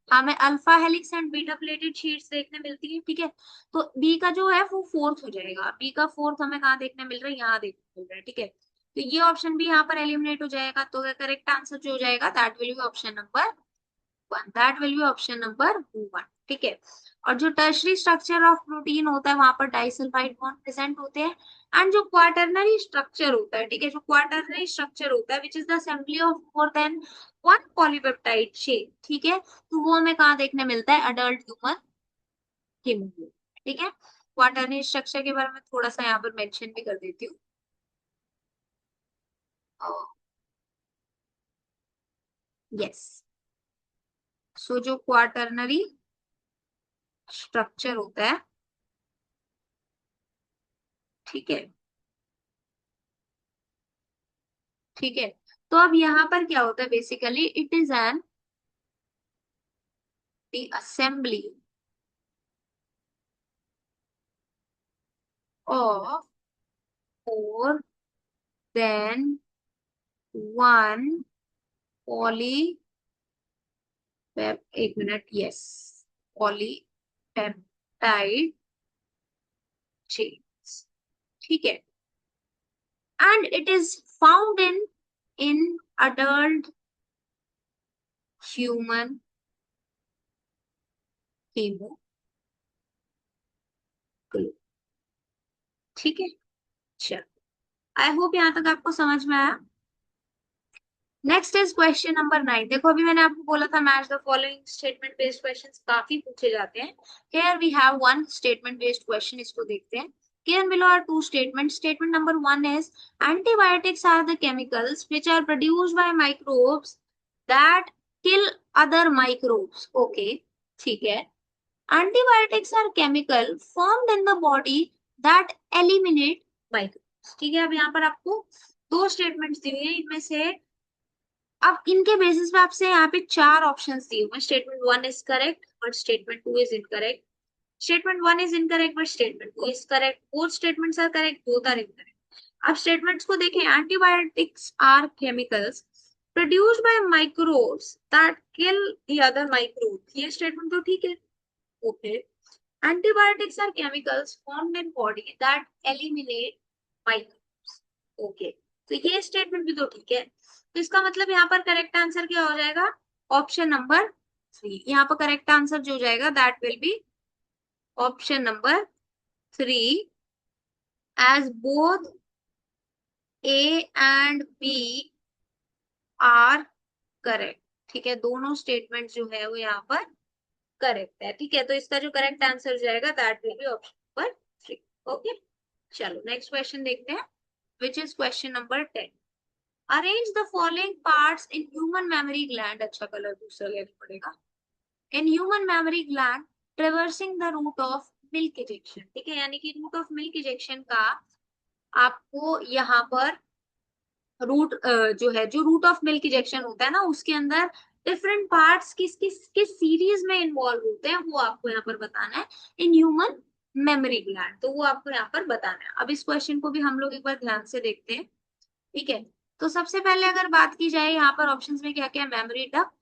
Speaker 1: हमें alpha helix and beta pleated sheets देखने मिलती है, ठीक है। तो बी का जो है वो फोर्थ हो जाएगा, बी का फोर्थ हमें कहाँ देखने मिल रहा है, यहाँ देखने मिल रहा है, ठीक है। तो ये ऑप्शन भी यहाँ पर एलिमिनेट हो जाएगा। तो करेक्ट आंसर जो हो जाएगा that will be option number 1, that will be option number 1, ठीक है। और जो टर्शरी स्ट्रक्चर ऑफ प्रोटीन होता है वहां पर डाइसल्फाइड बॉन्ड प्रेजेंट होते हैं। एंड जो क्वाटरनरी स्ट्रक्चर होता है, ठीक है, जो क्वाटरनरी स्ट्रक्चर होता है which is the assembly of more than one polypeptide chain, ठीक है, तो वो हमें कहाँ देखने मिलता है, अडल्ट ह्यूमन हीमोग्लोबिन, ठीक है। क्वाटरनरी स्ट्रक्चर के बारे में थोड़ा सा यहाँ पर मेंशन भी कर देती हूँ। यस, सो जो क्वाटरनरी स्ट्रक्चर होता है, ठीक है, ठीक है। तो अब यहाँ पर क्या होता है, basically it is an the assembly of more than one poly, एक मिनट, यस, पॉलीपेप्टाइड चेन्स, ठीक है। And it is found in adult human haemoglobin, ठीक है। चलो, आई होप यहाँ तक आपको समझ में आया। Next is question number 9। देखो अभी मैंने आपको बोला था match the following statement based questions काफी पूछे जाते हैं। Here we have one statement based question, इसको देखते हैं। Given below are two statements. Statement number 1 is antibiotics are the chemicals which are produced by microbes that kill other microbes. Okay, ठीक है। Antibiotics are chemical formed in the body that eliminate microbes. ठीक है, अब यहाँ पर आपको दो statements दी हुई है, इनमें से अब इनके बेसिस पे आपसे यहाँ पे चार ऑप्शंस दिए हुए। Statement 1 is correct but statement 2 is incorrect, statement 1 is incorrect but statement 2 is correct, both statements are correct, both are incorrect. अब स्टेटमेंट्स को देखें, antibiotics are chemicals produced by microbes that kill the other microbes, ये statement तो ठीक है, okay. Antibiotics are chemicals formed in body that eliminate microbes, okay. तो ये statement भी तो ठीक है। तो इसका मतलब यहाँ पर करेक्ट आंसर क्या हो जाएगा, ऑप्शन नंबर 3। यहाँ पर करेक्ट आंसर जो हो जाएगा that will be option number 3, as both A and B are correct. ठीक है, दोनों स्टेटमेंट जो है वो यहाँ पर करेक्ट है। ठीक है, तो इसका जो करेक्ट आंसर हो जाएगा that will be option number 3। Okay, चलो नेक्स्ट क्वेश्चन देखते हैं, which is question number 10। Arrange the following parts in human memory gland. अच्छा, कलर दूसरा लेना पड़ेगा। In human memory gland traversing the route of milk ejection. ठीक है, यानी कि रूट ऑफ मिल्क इजेक्शन का आपको यहाँ पर रूट जो है, जो रूट ऑफ मिल्क इजेक्शन होता है ना, उसके अंदर डिफरेंट पार्ट्स किस किस किस सीरीज में इन्वॉल्व होते हैं वो आपको यहाँ पर बताना है इन ह्यूमन मेमोरी ग्लैंड। तो वो आपको यहाँ पर बताना है। अब इस क्वेश्चन को भी हम लोग एक बार ध्यान से देखते हैं। ठीक है, तो सबसे पहले अगर बात की जाए यहाँ पर ऑप्शंस में क्या क्या है, memory duct,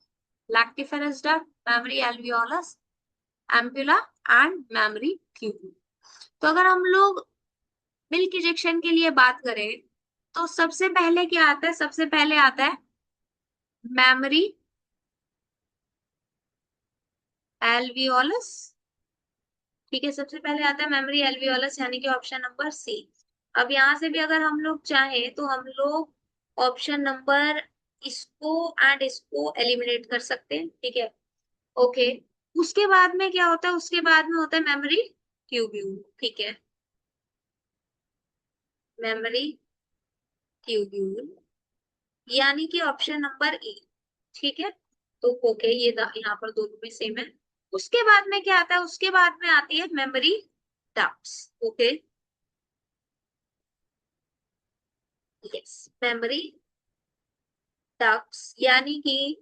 Speaker 1: lactiferous duct, memory alveolus, ampulla and memory tubule. तो अगर हम लोग मिल्क इजेक्शन के लिए बात करें तो सबसे पहले क्या आता है, सबसे पहले आता है मेमोरी एल्वियोलस। ठीक है, सबसे पहले आता है मेमोरी एल्वियोलस, यानी कि ऑप्शन नंबर सी। अब यहाँ से भी अगर हम लोग चाहें तो हम लोग ऑप्शन नंबर इसको एंड इसको एलिमिनेट कर सकते हैं। ठीक है, ओके। उसके बाद में क्या होता है, उसके बाद में होता है मेमोरी ट्यूब्यूल। ठीक है, मेमोरी ट्यूब्यूल, यानी कि ऑप्शन नंबर ए। ठीक है, तो ओके, ये यहाँ पर दोनों में सेम है। उसके बाद में क्या आता है, उसके बाद में आती है memory ducts. Okay, yes, memory ducts, यानी कि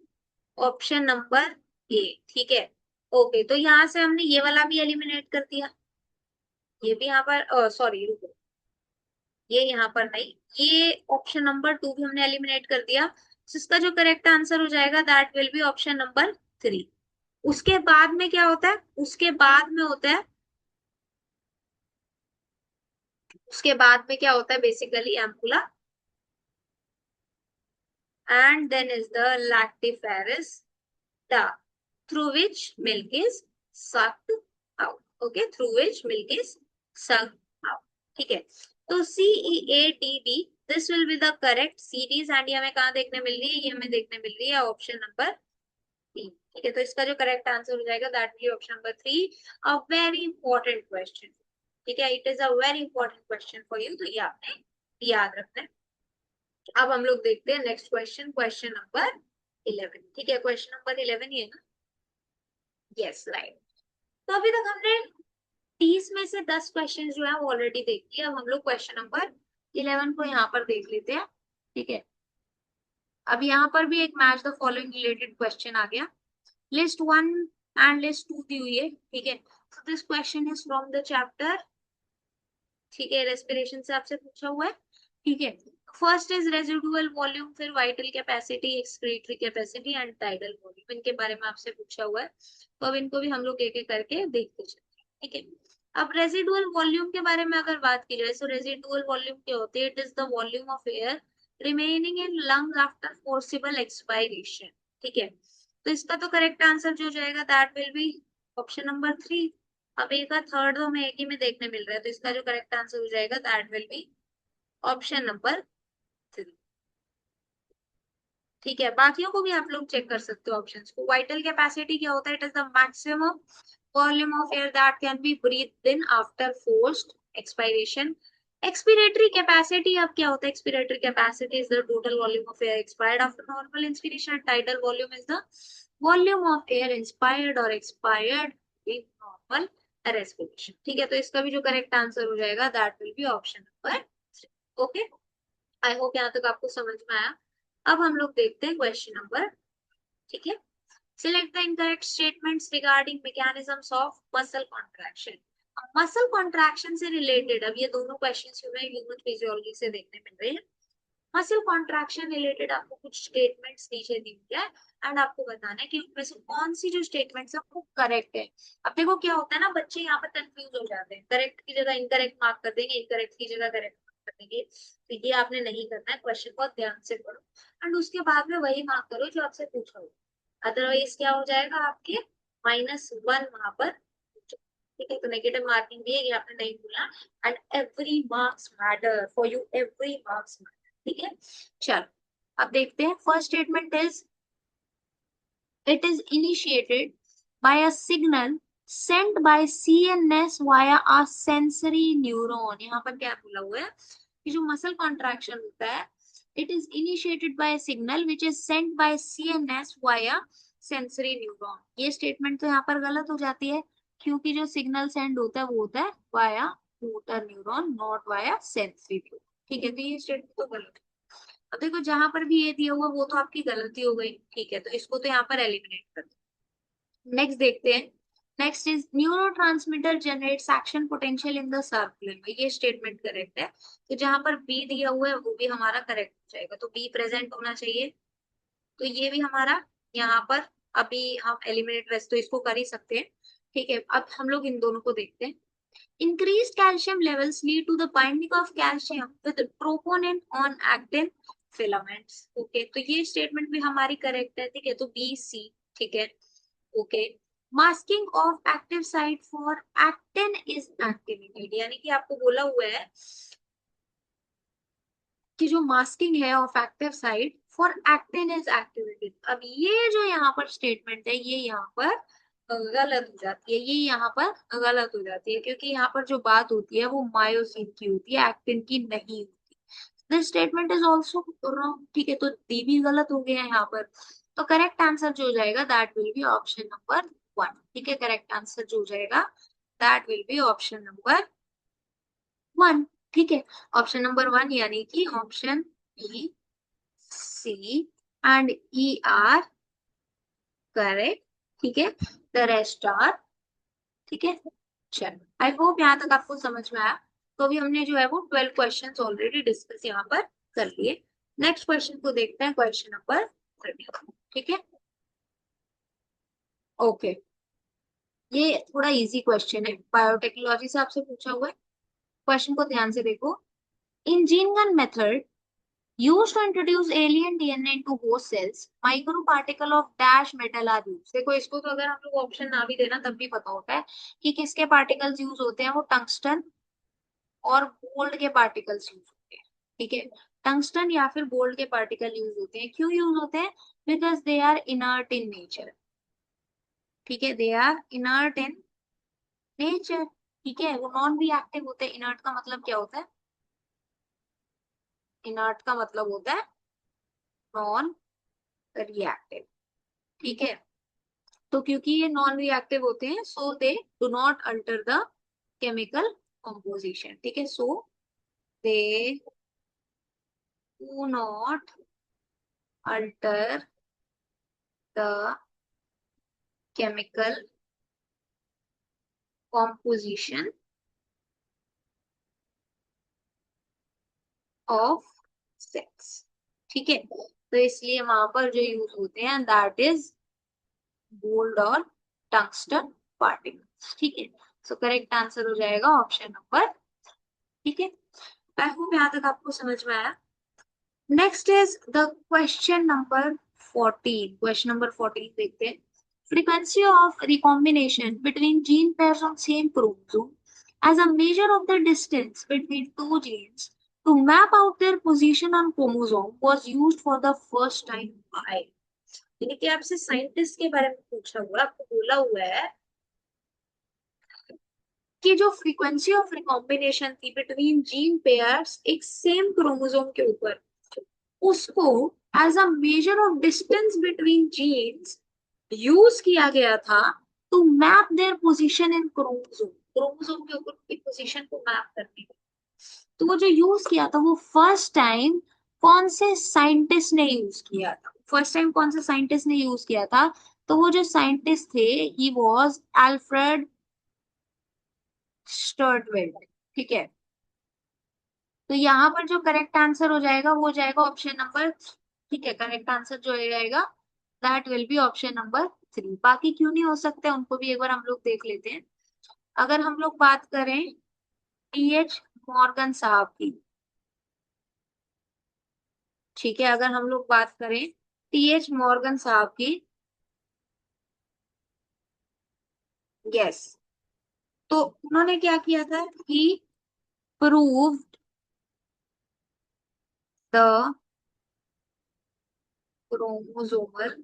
Speaker 1: ऑप्शन नंबर ए। ठीक है, ओके, तो यहाँ से हमने ये वाला भी एलिमिनेट कर दिया। ये भी यहाँ पर, सॉरी रुको, ये यहाँ पर नहीं, ये ऑप्शन नंबर 2 भी हमने एलिमिनेट कर दिया। तो इसका जो करेक्ट आंसर हो जाएगा that will be option number 3। उसके बाद में क्या होता है, उसके बाद में होता है, उसके बाद में क्या होता है basically ampulla, and then is the lactiferous duct through which milk is sucked out. Okay, through which milk is sucked out. ठीक है, तो CEATB this will be the correct series, and ये हमें कहाँ देखने मिल रही है, ये हमें देखने मिल रही है ऑप्शन नंबर 3। ठीक है, तो इसका जो करेक्ट आंसर हो जाएगा that will option number 3। A very important question. ठीक है, it is a very important question for you, तो ये आपने याद रखना है। अब हम लोग देखते हैं नेक्स्ट क्वेश्चन, क्वेश्चन नंबर 11। ठीक है, क्वेश्चन नंबर 11 ये ना, यस राइट। तो अभी तक हमने 30 में से 10 क्वेश्चन जो है वो ऑलरेडी देख लिया। अब हम लोग क्वेश्चन नंबर 11 को यहाँ पर देख लेते हैं। ठीक है, अब यहाँ पर भी एक match the following related question आ गया। लिस्ट 1 एंड लिस्ट 2 दी हुई है। ठीक है, so this question is from the chapter, ठीक है, रेस्पिरेशन से आपसे पूछा हुआ है। ठीक है, फर्स्ट इज रेजिडुअल वॉल्यूम, फिर vital capacity, excretory capacity and tidal volume, इनके बारे में आपसे पूछा हुआ है। तो अब इनको भी हम लोग एक एक करके देखते चलते हैं। ठीक है, अब रेजिडुअल वॉल्यूम के बारे में अगर बात की जाए तो रेजिडुअल वॉल्यूम क्या होती है, it is the volume of air remaining in lungs after forcible expiration. ठीक है, तो इसका तो करेक्ट आंसर जो जाएगा that will be option number 3। अब एक का थर्ड रो में एक ही में देखने मिल रहा है, तो इसका जो करेक्ट आंसर हो जाएगा that will be option number 3। ठीक है, बाकियों को भी आप लोग चेक कर सकते हो ऑप्शंस को। वाइटल कैपेसिटी क्या होता है, it is the maximum volume of air that can be breathed in after forced expiration. Expiratory capacity अब क्या होता है, expiratory capacity is the total volume of air expired after normal inspiration. Tidal volume is the volume of air inspired और expired with normal respiration. ठीक है, तो इसका भी जो करेक्ट आंसर हो जाएगा that will be option number 3। Okay, I hope यहाँ तक आपको समझ में आया। अब हम लोग देखते हैं क्वेश्चन नंबर, ठीक है, select the incorrect statements regarding mechanisms of muscle contraction. Muscle contraction से रिलेटेड अब ये दोनों क्वेश्चंस हमें ह्यूमन फिजियोलॉजी से देखने मिल रहे हैं। मसल कॉन्ट्रैक्शन रिलेटेड आपको कुछ स्टेटमेंट्स नीचे दी हुई है, एंड आपको बताना है कि उनमें से कौन सी जो स्टेटमेंट्स है वो करेक्ट है। अब देखो क्या होता है ना, बच्चे यहाँ पर कंफ्यूज हो जाते हैं, करेक्ट की जगह इनकरेक्ट मार्क कर देंगे, इनकरेक्ट की जगह करेक्ट मार्क कर देंगे। तो ये आपने नहीं करना है, क्वेश्चन बहुत ध्यान से पढ़ो एंड उसके बाद में वही मार्क करो जो आपसे पूछा हो। अदरवाइज क्या हो जाएगा, आपके -1 वहां पर। ठीक है, तो नेगेटिव मार्किंग भी है, ये आपने नहीं बोला। And every marks matter for you, every marks matter. ठीक है, चलो अब देखते हैं। First statement is it is initiated by a signal sent by CNS via a sensory neuron। यहाँ पर क्या बोला हुआ है कि जो मसल कॉन्ट्रैक्शन होता है, it is initiated by a signal which is sent by CNS via sensory neuron। ये स्टेटमेंट तो यहाँ पर गलत हो जाती है, क्योंकि जो सिग्नल सेंड होता है वो होता है via motor neuron, not via sensory neuron. ठीक है, तो ये स्टेटमेंट तो गलत है। अब देखो जहां पर भी ये दिया हुआ वो तो आपकी गलती हो गई। ठीक है, तो इसको तो यहाँ पर एलिमिनेट कर दो। नेक्स्ट देखते हैं। Next is neurotransmitter generates action potential in the sarcolemma. ये स्टेटमेंट करेक्ट है, तो जहां पर बी दिया हुआ है वो भी हमारा करेक्ट हो जाएगा, तो बी प्रेजेंट होना चाहिए। तो ये भी हमारा यहाँ पर, अभी हम एलिमिनेट वैसे तो इसको कर ही सकते हैं। ठीक है, अब हम लोग इन दोनों को देखते हैं। Increased calcium levels lead to the binding of calcium with troponin on actin filaments। Okay, तो ये स्टेटमेंट भी हमारी करेक्ट है। ठीक है, तो बी सी। ठीक है, okay. Masking of active site for actin is activated, यानी कि आपको बोला हुआ है कि जो मास्किंग है of active site for actin is activated. अब ये जो यहाँ पर स्टेटमेंट है ये यहाँ पर गलत हो जाती है, ये यहाँ पर गलत हो जाती है, क्योंकि यहाँ पर जो बात होती है वो मायोसिन की होती है, एक्टिन की नहीं होती। This statement is also wrong. ठीक है, तो डी भी गलत हो गया है यहाँ पर। तो करेक्ट आंसर जो हो जाएगा that will be option number 1। ठीक है, करेक्ट आंसर जो हो जाएगा that will be option number 1। ठीक है, ऑप्शन नंबर 1 यानी कि option E, C and E are correct. ठीक है, द रेस्ट आर। ठीक है, चलो आई होप यहाँ तक आपको समझ में आया। तो अभी हमने जो है वो 12 क्वेश्चंस ऑलरेडी डिस्कस यहाँ पर कर लिए। नेक्स्ट क्वेश्चन को देखते हैं, क्वेश्चन नंबर 13। ठीक है, ओके। ये थोड़ा इजी क्वेश्चन है, बायोटेक्नोलॉजी से आपसे पूछा हुआ है। क्वेश्चन को ध्यान से देखो। In gene gun method used to introduce alien DNA into host cells, microparticle of dash metal are used। देखो इसको तो अगर हम लोग ऑप्शन ना भी देना तब भी पता होता है कि किसके पार्टिकल्स यूज होते हैं, वो टंगस्टन और गोल्ड के पार्टिकल्स यूज होते हैं। ठीक है, टंगस्टन या फिर गोल्ड के पार्टिकल यूज होते हैं। क्यों यूज होते हैं? Because they are inert in nature. ठीक है, they are inert in nature. ठीक है, वो नॉन रिएक्टिव होते हैं। इनर्ट का मतलब क्या होता है? इनर्ट का मतलब होता है नॉन रिएक्टिव। ठीक है, तो क्योंकि ये नॉन रिएक्टिव होते हैं so they do not alter the chemical composition. ठीक है, so they do not alter the chemical composition of sex. ठीक है, तो इसलिए वहां पर जो यूज होते हैं दैट इज गोल्ड और टंगस्टन पार्टिकल्स। ठीक है, सो करेक्ट आंसर हो जाएगा ऑप्शन नंबर। ठीक है, आई होप यहाँ तक आपको समझ में आया। Next is the question number 14। Question number 14 देखते हैं। Frequency of recombination between gene pairs on same chromosome as a measure of the distance between two genes to map out their position on chromosome was used for the first time by। यानी कि आपसे scientist के बारे में पूछा हुआ, आपको बोला हुआ है कि जो फ्रीक्वेंसी ऑफ रिकॉम्बिनेशन थी बिटवीन जीन पेयर्स एक सेम क्रोमोसोम के ऊपर, उसको as a measure of distance between genes use किया गया था to map their position in chromosome. Chromosome के ऊपर की पोजीशन को मैप करने के, तो वो जो यूज किया था वो फर्स्ट टाइम कौन से साइंटिस्ट ने यूज किया था? फर्स्ट टाइम कौन से साइंटिस्ट ने यूज किया था? तो वो जो साइंटिस्ट थे ही वाज अल्फ्रेड स्टर्टवेल्ट। ठीक है, तो यहाँ पर जो करेक्ट आंसर हो जाएगा वो हो जाएगा ऑप्शन नंबर। ठीक है, करेक्ट आंसर जो हो जाएगा that will be option number 3। बाकी क्यों नहीं हो सकते उनको भी एक बार हम लोग देख लेते हैं। अगर हम लोग बात करें टीएच मॉर्गन साहब की, ठीक है, अगर हम लोग बात करें टीएच मॉर्गन साहब की, यस, तो उन्होंने क्या किया था कि proved the chromosomal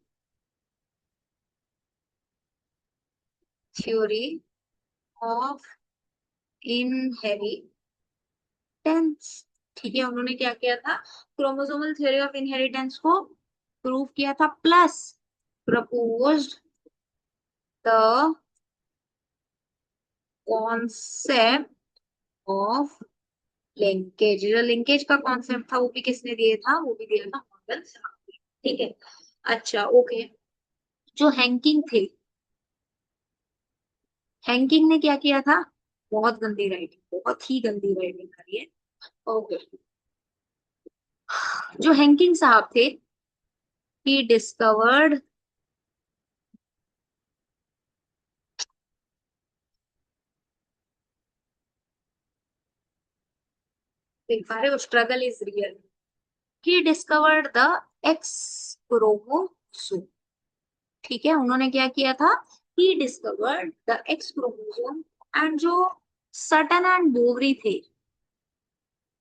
Speaker 1: theory of inheritance. ठीक है, उन्होंने क्या किया था, क्रोमोसोमल थ्योरी ऑफ इनहेरिटेंस को प्रूव किया था, plus proposed the concept of linkage. जो लिंकेज का कॉन्सेप्ट था वो भी किसने दिया था, वो भी दिया था मॉर्गन ने। ठीक है, अच्छा ओके। जो हैंकिंग थे, हैंकिंग ने क्या किया था, बहुत गंदी राइटिंग, बहुत ही गंदी राइटिंग करी है। ओके, जो हैंकिंग साहब थे, ही डिस्कवर्ड, देख पा रहे हो, struggle is real. He discovered the x chromosome. ठीक है, उन्होंने क्या किया था, he discovered the x chromosome. And जो सटन एंड बोवरी थे,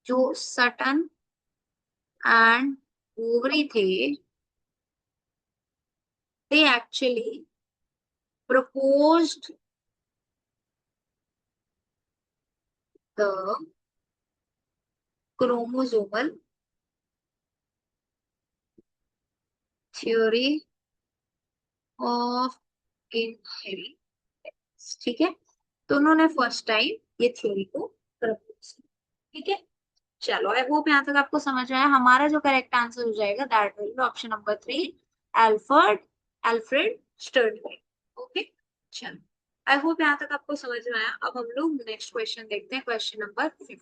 Speaker 1: जो सटन एंड बोवरी थे, they actually proposed the chromosomal theory of inheritance। ठीक है, तो उन्होंने फर्स्ट टाइम ये थ्योरी को प्रपोज किया। ठीक है, चलो आई होप यहाँ तक आपको समझ आया। हमारा जो करेक्ट आंसर हो जाएगा that will be option number 3, Alfred Alfred Sturtevant. Okay, चलो आई होप यहाँ तक आपको समझ में आया। अब हम लोग नेक्स्ट क्वेश्चन देखते हैं, क्वेश्चन नंबर 15।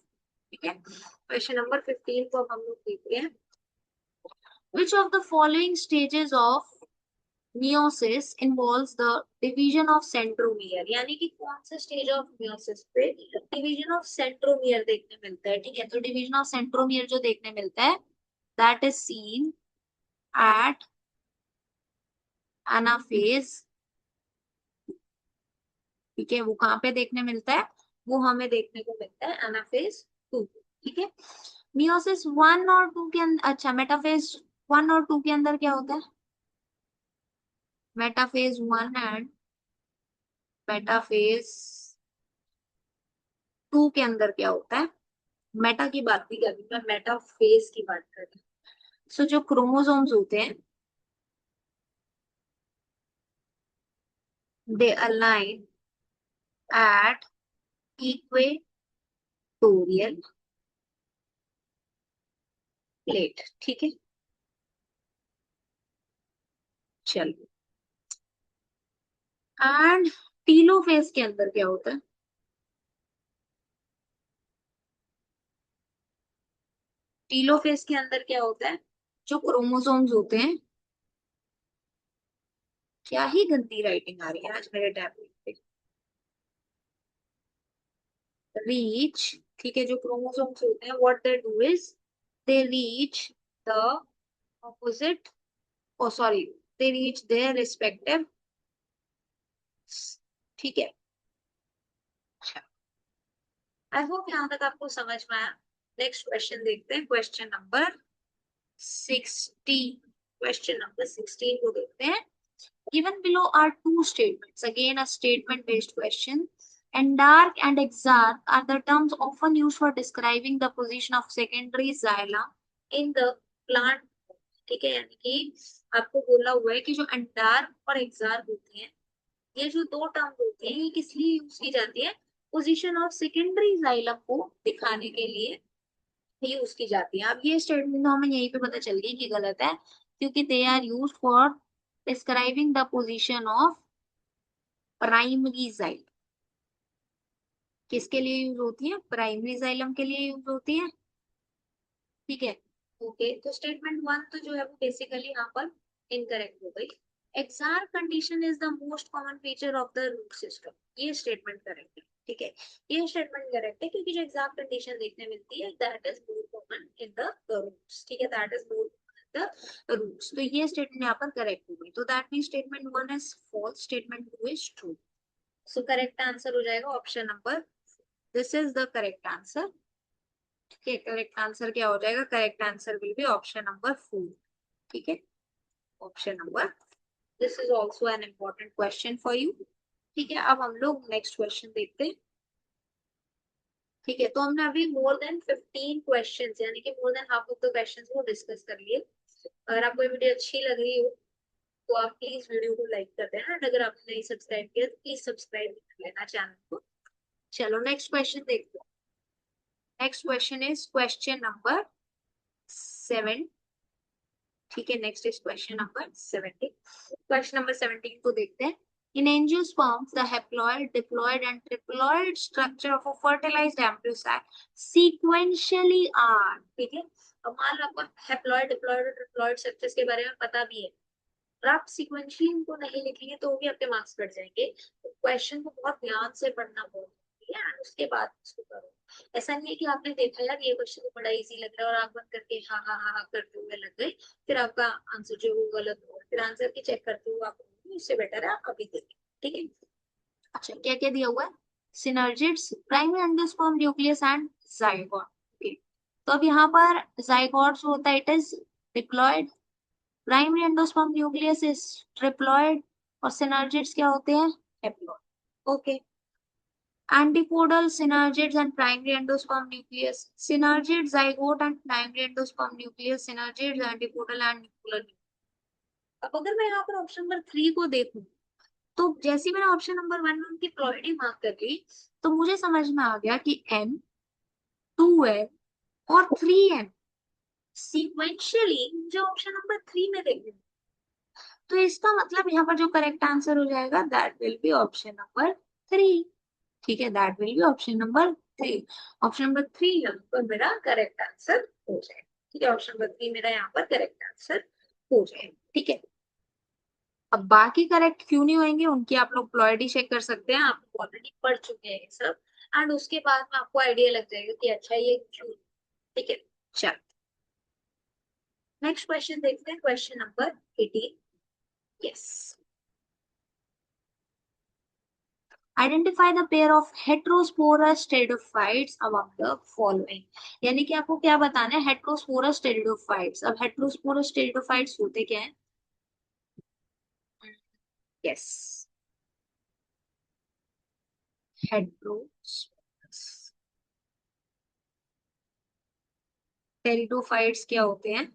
Speaker 1: ठीक है, क्वेश्चन नंबर 15 को अब हम लोग देखते हैं। Which of the following stages of meiosis involves the division of centromere? यानी कि कौन से स्टेज ऑफ meiosis पे डिवीजन ऑफ सेंट्रोमियर देखने मिलता है। ठीक है, तो डिवीजन ऑफ सेंट्रोमियर जो देखने मिलता है that is seen at anaphase. ठीक है, वो कहाँ पे देखने मिलता है, वो हमें देखने को मिलता है एनाफेज 2। ठीक है, मियोसिस 1 और 2 के अंदर, अच्छा मेटाफेज 1 और 2 के अंदर क्या होता है, मेटाफेज 1 एंड मेटाफेज 2 के अंदर क्या होता है, मेटा की बात नहीं कर रही मैं, मेटाफेज की बात कर रही हूँ। सो जो क्रोमोसोम्स होते हैं, they align at equatorial plate. ठीक है, चलो एंड टीलोफेज के अंदर क्या होता है, टीलोफेज के अंदर क्या होता है, जो क्रोमोसोम्स होते हैं, क्या ही गंदी राइटिंग आ रही है आज मेरे टैबलेट पे, रीच। ठीक है, जो क्रोमोसोम्स होते हैं what they do is they reach the opposite, oh sorry, they reach their respective. ठीक है, आई होप यहाँ तक आपको समझ में आया। नेक्स्ट क्वेश्चन देखते हैं, क्वेश्चन नंबर 16। क्वेश्चन नंबर 16 को देखते हैं। Given below are two statements. Again, a statement-based question. Endark and exarch are the terms often used for describing the position of secondary xylem in the plant। ठीक है, यानी कि आपको बोला हुआ है कि जो एंडार्क और एक्सार्क होते हैं, ये जो दो टर्म होते हैं, ये किस लिए यूज की जाती है, पोजीशन ऑफ सेकेंडरी जाइलम को दिखाने के लिए यूज की जाती है। अब ये स्टेटमेंट हमें यहीं पे पता चल गई कि गलत है, क्योंकि they are use for describing the position of primary xylem. किसके लिए यूज होती है, प्राइमरी जाइलम के लिए यूज होती है। ठीक है, ओके, तो स्टेटमेंट 1 तो जो है वो बेसिकली यहाँ पर इनकरेक्ट हो गई। Exarch condition is the most common feature of the root system, ये स्टेटमेंट करेक्ट है। ठीक है, ये स्टेटमेंट करेक्ट है, क्योंकि जो एग्जैक्ट कंडीशन देखने मिलती है that is more common in the roots. ठीक है, that is more the roots, तो ये स्टेटमेंट यहाँ पर करेक्ट हो गई। तो that mean statement 1 is false, statement 2 is true. So correct answer हो जाएगा option number, this is the correct answer. ठीक है, करेक्ट आंसर क्या हो जाएगा? Correct answer will be option number 4। ठीक है, option number, this is also an important question for you. ठीक है, अब हम लोग नेक्स्ट क्वेश्चन देखते हैं। ठीक है, तो हमने अभी मोर देन 15 क्वेश्चंस यानी कि more than half of the questions को डिस्कस कर लिए। अगर आपको ये वीडियो अच्छी लग रही हो तो आप प्लीज वीडियो को लाइक कर देना, एंड अगर आपने नहीं सब्सक्राइब किया तो प्लीज सब्सक्राइब कर लेना चैनल को। चलो नेक्स्ट क्वेश्चन देखते हैं। Next question is question number 7। ठीक है, next is question number 17। Question number 17 को देखते हैं। In angiosperms, the haploid, diploid, and triploid structure of a fertilized embryo sac sequentially are। ठीक है, अब मान लो आपको हेप्लॉइड, डिप्लॉइड और ट्रिप्लॉइड स्ट्रक्चर्स के बारे में पता भी है, और आप सिक्वेंशली उनको नहीं लिखेंगे तो भी आपके मार्क्स कट जाएंगे। तो क्वेश्चन को बहुत ध्यान से पढ़ना बहुत जरूरी है, और उसके बाद उसको करो। ऐसा नहीं है कि आपने देखा यार ये क्वेश्चन तो बड़ा इजी लग रहा है और आंख बंद करके हाँ हाँ हाँ हाँ करते हुए लग गए, फिर आपका आंसर जो है वो गलत होगा, फिर आंसर की चेक करते हुए आप, इससे बेटर है आप अभी देखें। ठीक है, अच्छा क्या क्या दिया हुआ है? Synergids, primary endosperm nucleus and zygote. Okay, तो अब यहाँ पर जाइगोट जो होता है it is diploid, primary endosperm nucleus is triploid, और सिनर्जिड्स क्या होते हैं? Haploid. Okay, antipodal, synergids and primary endosperm nucleus, synergid, zygote and primary endosperm nucleus, synergids, antipodal and nuclear. अब अगर मैं यहाँ पर ऑप्शन नंबर 3 को देखूं, तो जैसे ही मैंने ऑप्शन नंबर 1 में उनकी प्लॉइडी मार्क कर ली, तो मुझे समझ में आ गया कि एन, 2 एन और 3 एन सीक्वेंशियली मुझे ऑप्शन नंबर 3 में देखने। तो इसका मतलब यहाँ पर जो करेक्ट आंसर हो जाएगा that will be option number 3। ठीक है, that will be option number 3। Option number 3 यहाँ पर मेरा करेक्ट आंसर हो जाएगा। ठीक है, ऑप्शन नंबर 3 मेरा यहाँ पर करेक्ट आंसर हो जाएगा। ठीक है, अब बाकी करेक्ट क्यों नहीं होंगे उनकी आप लोग प्लॉइडी चेक कर सकते हैं, आप ऑलरेडी पढ़ चुके हैं ये सब, एंड उसके बाद में आपको आइडिया लग जाएगा कि अच्छा ये क्यों। ठीक है, चल नेक्स्ट क्वेश्चन देखते हैं, question number 18। Yes, identify the pair of heterosporous pteridophytes among the following. यानी कि आपको क्या बताना है? Heterosporous pteridophytes. अब हेट्रोस्पोरस टेरिडोफाइट्स होते क्या है? यस, हेट्रोस्पोरस टेरिडोफाइट्स क्या होते हैं?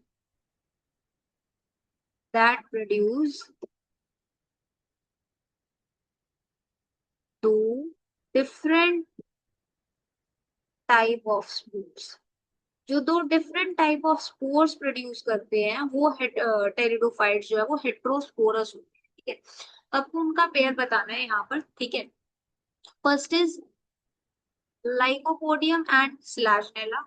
Speaker 1: That produce two different type of spores. जो दो different type of spores produce करते हैं वो टेरिडोफाइट्स जो है वो हेट्रोस्पोरस होते हैं। ठीक है, आपको उनका पेयर बताना है यहाँ पर। ठीक है, first is lycopodium and selaginella,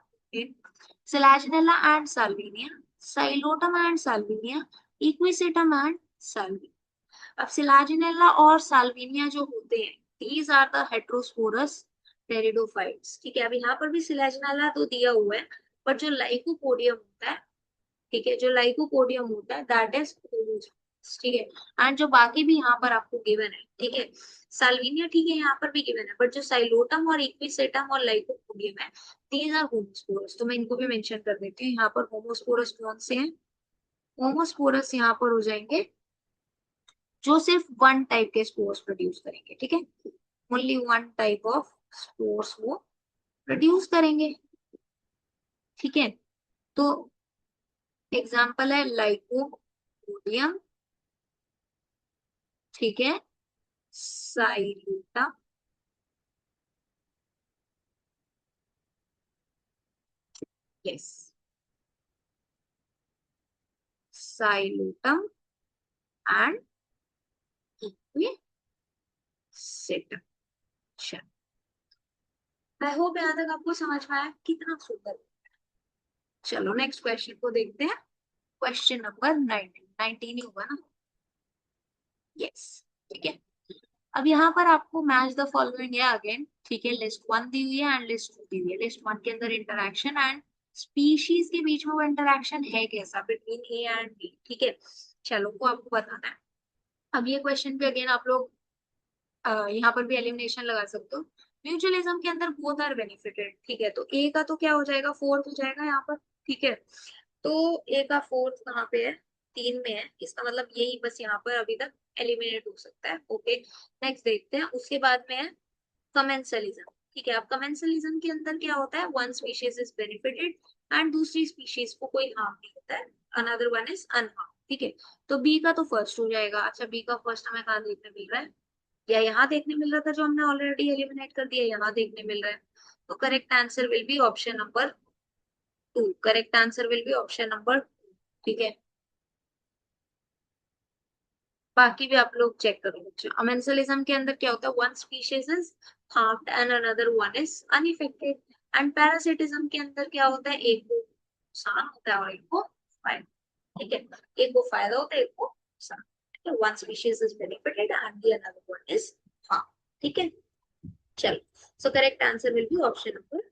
Speaker 1: selaginella and salvinia, psilotum and salvinia, equisetum and salvinia. अब सिलाजिनेला और साल्विनिया जो होते हैं these are the heterosporous pteridophytes. ठीक है, अब यहाँ पर भी सिलाजिनेला तो दिया हुआ है, पर जो लाइकोपोडियम होता है, ठीक है, जो लाइकोपोडियम होता है दैट इज होमोजोगस। ठीक है, एंड जो बाकी भी यहाँ पर आपको गिवन है, ठीक है, साल्विनिया ठीक है यहाँ पर भी गिवन है, बट जो साइलोटम और इक्विसेटम और लाइकोपोडियम है दीज आर होमोस्पोरस। तो मैं इनको भी मेंशन कर देती हूँ। यहाँ पर होमोस्पोरस कौन से हैं? होमोस्पोरस यहाँ पर हो जाएंगे जो सिर्फ वन टाइप के स्पोर्स प्रोड्यूस करेंगे। ठीक है, only one type of spores वो प्रोड्यूस करेंगे। ठीक है, तो एग्जाम्पल है लाइकोपोडियम, ठीक है, Psilota, yes, Psilotum and Equisetum. I hope यहाँ तक आपको समझ में आया कितना सुंदर। चलो नेक्स्ट क्वेश्चन को देखते हैं, क्वेश्चन नंबर 19। 19 ही होगा ना? यस, ठीक है, अब यहाँ पर आपको मैच द फॉलोइंग है अगेन। ठीक है, लिस्ट 1 दी हुई है एंड लिस्ट 2 दी हुई है। लिस्ट 1 के अंदर इंटरेक्शन एंड स्पीशीज के बीच में वो इंटरेक्शन है कैसा बिटवीन ए एंड बी। ठीक है, चलो वो आपको बताना है। अब ये क्वेश्चन पे अगेन आप लोग यहाँ पर भी एलिमिनेशन लगा सकते हो। म्यूचुअलिज्म के अंदर बोथ आर बेनिफिटेड, ठीक है, तो ए का तो क्या हो जाएगा, फोर्थ हो जाएगा यहाँ पर, ठीक है। तो ए का फोर्थ कहाँ पे है, 3 में है, इसका मतलब यही बस यहाँ पर अभी तक एलिमिनेट हो सकता है। ओके, नेक्स्ट देखते हैं, उसके बाद में है कमेंसलिज्म। ठीक है, अब कमेंसलिज्म के अंदर क्या होता है, one species is benefited and दूसरी स्पीशीज को कोई हार्म नहीं होता है, अनदर वन इज अनहार्म। ठीक है, तो बी का तो फर्स्ट हो जाएगा। अच्छा, बी का फर्स्ट हमें कहाँ देखने मिल रहा है, या यहाँ देखने मिल रहा था जो हमने ऑलरेडी एलिमिनेट कर दिया, यहाँ देखने मिल रहा है। तो correct answer will be option number 2। Correct answer will be option number 2। ठीक है, बाकी भी आप लोग चेक करो बच्चों। अमेंसलिज्म के अंदर क्या होता है, one species is harmed and another one is unaffected. And parasitism के अंदर क्या होता है, एक को नुकसान होता है और एक को फायदा। ठीक है, एक को फायदा होता है, एक को नुकसान। ठीक है, one species is benefited and the another one is harm. ठीक है, चलो, सो correct answer will be option number.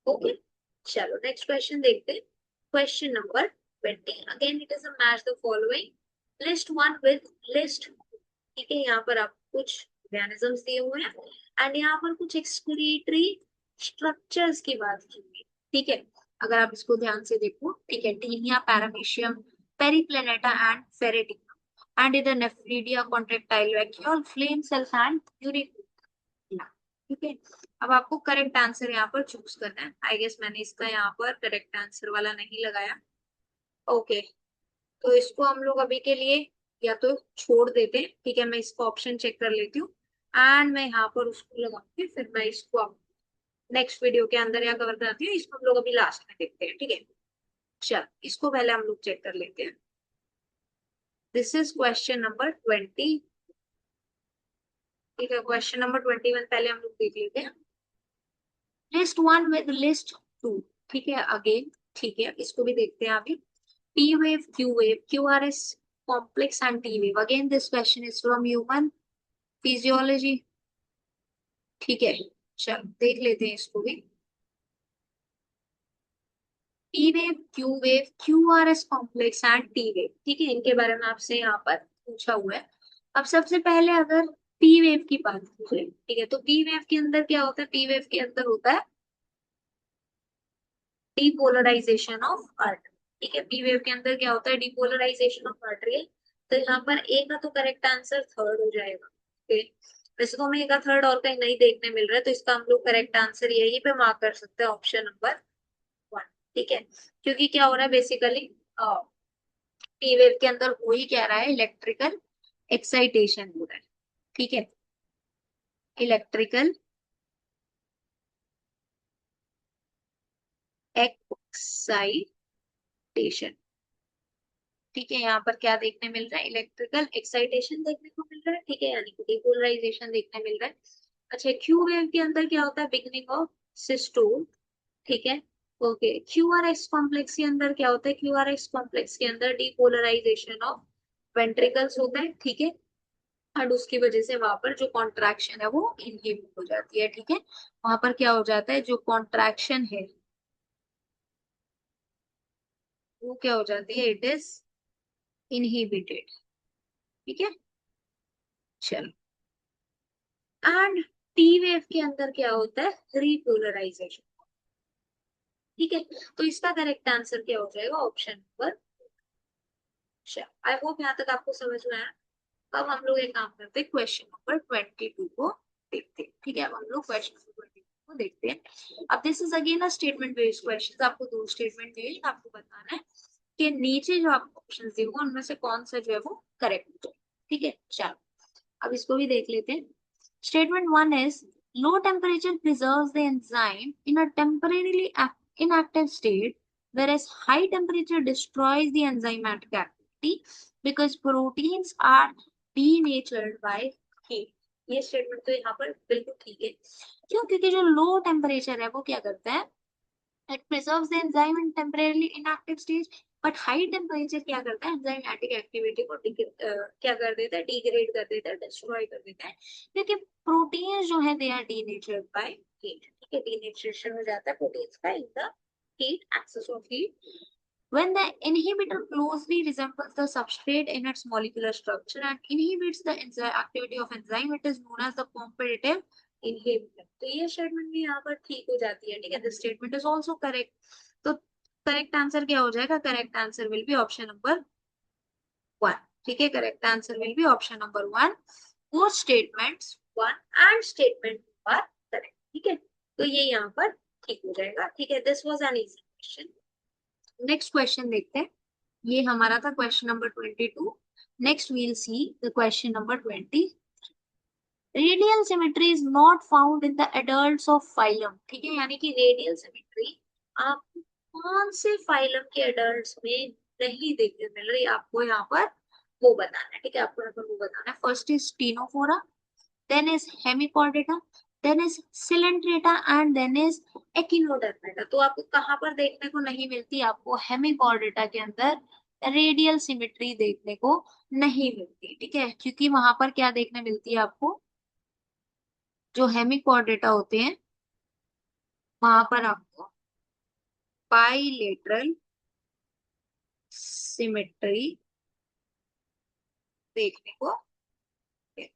Speaker 1: Okay, चलो नेक्स्ट क्वेश्चन देखते हैं। Question number 20, again it is a match the following list one with list. ठीक है, यहाँ पर आपको कुछ ऑर्गेनिजम्स दिए हुए हैं एंड यहाँ पर कुछ एक्सक्रीटरी स्ट्रक्चर्स की बात की हुई है। ठीक है, अगर आप इसको ध्यान से देखो, ठीक है, टीनिया, पैरामीशियम, पेरिप्लेनेटा एंड फेरेटिका एंड इधर nephridia, contractile vacuole, flame cells and uric. ठीक है, अब आपको करेक्ट आंसर यहाँ पर चूज करना है। आई गेस मैंने इसका यहाँ पर करेक्ट आंसर वाला नहीं लगाया। ओके, तो इसको हम लोग अभी के लिए या तो छोड़ देते हैं। ठीक है, मैं इसको ऑप्शन चेक कर लेती हूँ एंड मैं यहाँ पर उसको लगाऊंगी, फिर मैं इसको नेक्स्ट वीडियो के अंदर या कवर करती हूँ। इसको हम लोग अभी लास्ट में देखते हैं। ठीक है, चल इसको पहले हम लोग चेक कर लेते हैं। This is question number 20। ठीक है, क्वेश्चन नंबर 21 पहले हम लोग देख लेते हैं। List one with list two. ठीक है, अगेन, ठीक है, इसको भी देखते हैं अभी। P wave, Q wave, QRS complex and T wave. Again, this question is from human physiology. ठीक है, चलो देख लेते हैं इसको भी। P wave, Q wave, QRS complex and T wave। ठीक है, इनके बारे में आपसे यहाँ पर पूछा हुआ है। अब सबसे पहले अगर P wave की बात करें, ठीक है, तो P wave के अंदर क्या होता है, P wave के अंदर होता है डिपोलराइजेशन ऑफ अर्थ। ठीक है, पी वेव के अंदर क्या होता है, डिपोलराइजेशन ऑफ आर्टरी। तो यहाँ पर ए का तो करेक्ट आंसर थर्ड हो जाएगा। ओके, वैसे तो हमें ए का थर्ड और कहीं नहीं देखने मिल रहा है, तो इसका हम लोग करेक्ट आंसर यही पे मार्क कर सकते हैं, ऑप्शन नंबर 1। ठीक है, क्योंकि क्या हो रहा है बेसिकली, पी वेव के अंदर हो ही क्या रहा है, इलेक्ट्रिकल एक्साइटेशन हो रहा है। ठीक है, इलेक्ट्रिकल एक्साइटेशन। ठीक है, यहाँ पर क्या देखने मिल रहा है, इलेक्ट्रिकल एक्साइटेशन देखने को मिल रहा है। ठीक है, यानी कि डिपोलराइजेशन देखने मिल रहा है। अच्छा, क्यू वेव के अंदर क्या होता है, बिगनिंग ऑफ सिस्टोल। ठीक है, okay, Q R x complex के अंदर क्या होता है, क्यू आर एक्स कॉम्प्लेक्स के अंदर डिपोलराइजेशन ऑफ वेंट्रिकल्स होता है। ठीक है, और उसकी वजह से वहां पर जो कॉन्ट्रैक्शन है वो इनहिबिट हो जाती है। ठीक है, वहां पर क्या हो जाता है, जो कॉन्ट्रैक्शन है वो क्या हो जाती है, इट इज इनहिबिटेड। ठीक है, चलो, एंड टी वेव के अंदर क्या होता है, रिपोलराइजेशन। ठीक है, तो इसका करेक्ट आंसर क्या हो जाएगा, ऑप्शन नंबर। आई होप यहाँ तक आपको समझ में आया। अब हम लोग एक काम करते हैं, क्वेश्चन नंबर 22 को देखते हैं। ठीक है, अब हम लोग क्वेश्चन नंबर 22 को देखते हैं। अब this is again a statement based question. आपको दो स्टेटमेंट दिए, आपको बताना है कि नीचे जो आपको ऑप्शन दिए हुए उनमें से कौन सा जो है वो करेक्ट है। ठीक है, चलो अब इसको भी देख लेते हैं। Statement 1 is low temperature preserves the enzyme in a temporarily inactive state, whereas high temperature destroys the enzymatic activity because proteins are denatured by heat। ये स्टेटमेंट तो यहाँ पर बिल्कुल ठीक है। क्यों, क्योंकि जो लो टेम्परेचर है वो क्या करता है, it preserves the enzyme in temporarily inactive stage, but high temperature क्या करता है, एंजाइमेटिक एक्टिविटी को क्या कर देता है, डिग्रेड कर देता है, डिस्ट्रॉय कर देता है। क्योंकि प्रोटीन जो है they are denatured by heat. ठीक है, डीनेचरेशन हो जाता है प्रोटीन्स का in the heat, excess of heat. When the inhibitor closely resembles the substrate in its molecular structure and inhibits the activity of enzyme, it is known as the competitive inhibitor. तो ये statement भी यहाँ पर ठीक हो जाती है, ठीक है. This statement is also correct. तो करेक्ट आंसर क्या हो जाएगा? Correct answer will be option number 1. ठीक है, correct answer will be option number 1. Both statements 1 and statement 2 are correct. ठीक है, तो ये यहाँ पर ठीक हो जाएगा. ठीक है, this was an easy question. Next question देखते हैं. ये हमारा था question number 22. Next we'll see the question number 20. Radial symmetry is not found in the adults of phylum. ठीक है, यानी कि रेडियल सिमेट्री आप कौन से फाइलम के एडल्ट्स में नहीं देखने मिल रही, आपको यहाँ पर वो बताना है. ठीक है, आपको यहाँ पर वो बताना है. First is Ctenophora, then is hemichordata, then is cylindrata and then is echinodermata. तो आपको कहाँ पर देखने को नहीं मिलती? आपको हेमिकॉर्डेटा के अंदर रेडियल सिमेट्री देखने को नहीं मिलती. ठीक है, क्योंकि वहां पर क्या देखने मिलती है आपको? जो हेमिकॉर्डेटा होते हैं वहां पर आपको बाइलेटरल सिमेट्री देखने को मिलती है.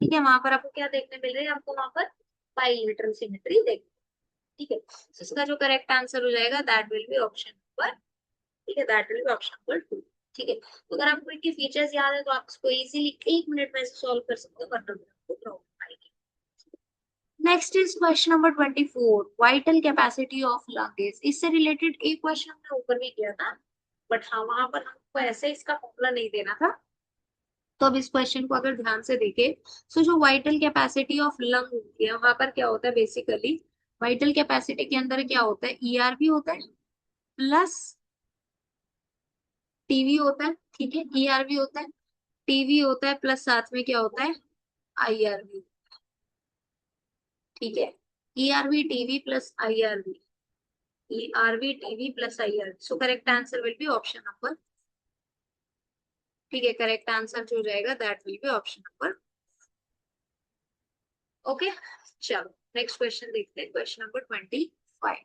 Speaker 1: ठीक है, वहां पर आपको क्या देखने मिल रही है? आपको वहां पर बाइलेटरल सिमेट्री देख. ठीक है, तो इसका जो करेक्ट आंसर हो जाएगा that will be option number. ठीक है, that will be option number 2. ठीक है, तो अगर आपको इनके फीचर्स याद है तो आप इसको इजीली 1 मिनट में सॉल्व कर सकते हो, वरना आपको प्रॉब्लम आएगी. Next is question number 24. Vital capacity of lungs. इससे रिलेटेड एक क्वेश्चन हमने ऊपर भी किया था, बट हाँ वहां पर हमको ऐसे इसका फॉर्मूला नहीं देना था. तो अब इस क्वेश्चन को अगर ध्यान से देखें, तो जो वाइटल कैपेसिटी ऑफ लंग होती है वहां पर क्या होता है? बेसिकली वाइटल कैपेसिटी के अंदर क्या होता है? ईआरवी होता है प्लस टीवी होता है. ठीक है, ईआरवी होता है, टीवी होता है, प्लस साथ में क्या होता है? आईआरवी. ठीक है, ERV TV plus IRV, ERV TV plus IRV. So correct answer will be option number. ठीक है, करेक्ट आंसर जो हो जाएगा that will be option number. Okay, चलो नेक्स्ट क्वेश्चन देखते हैं. Question number 25.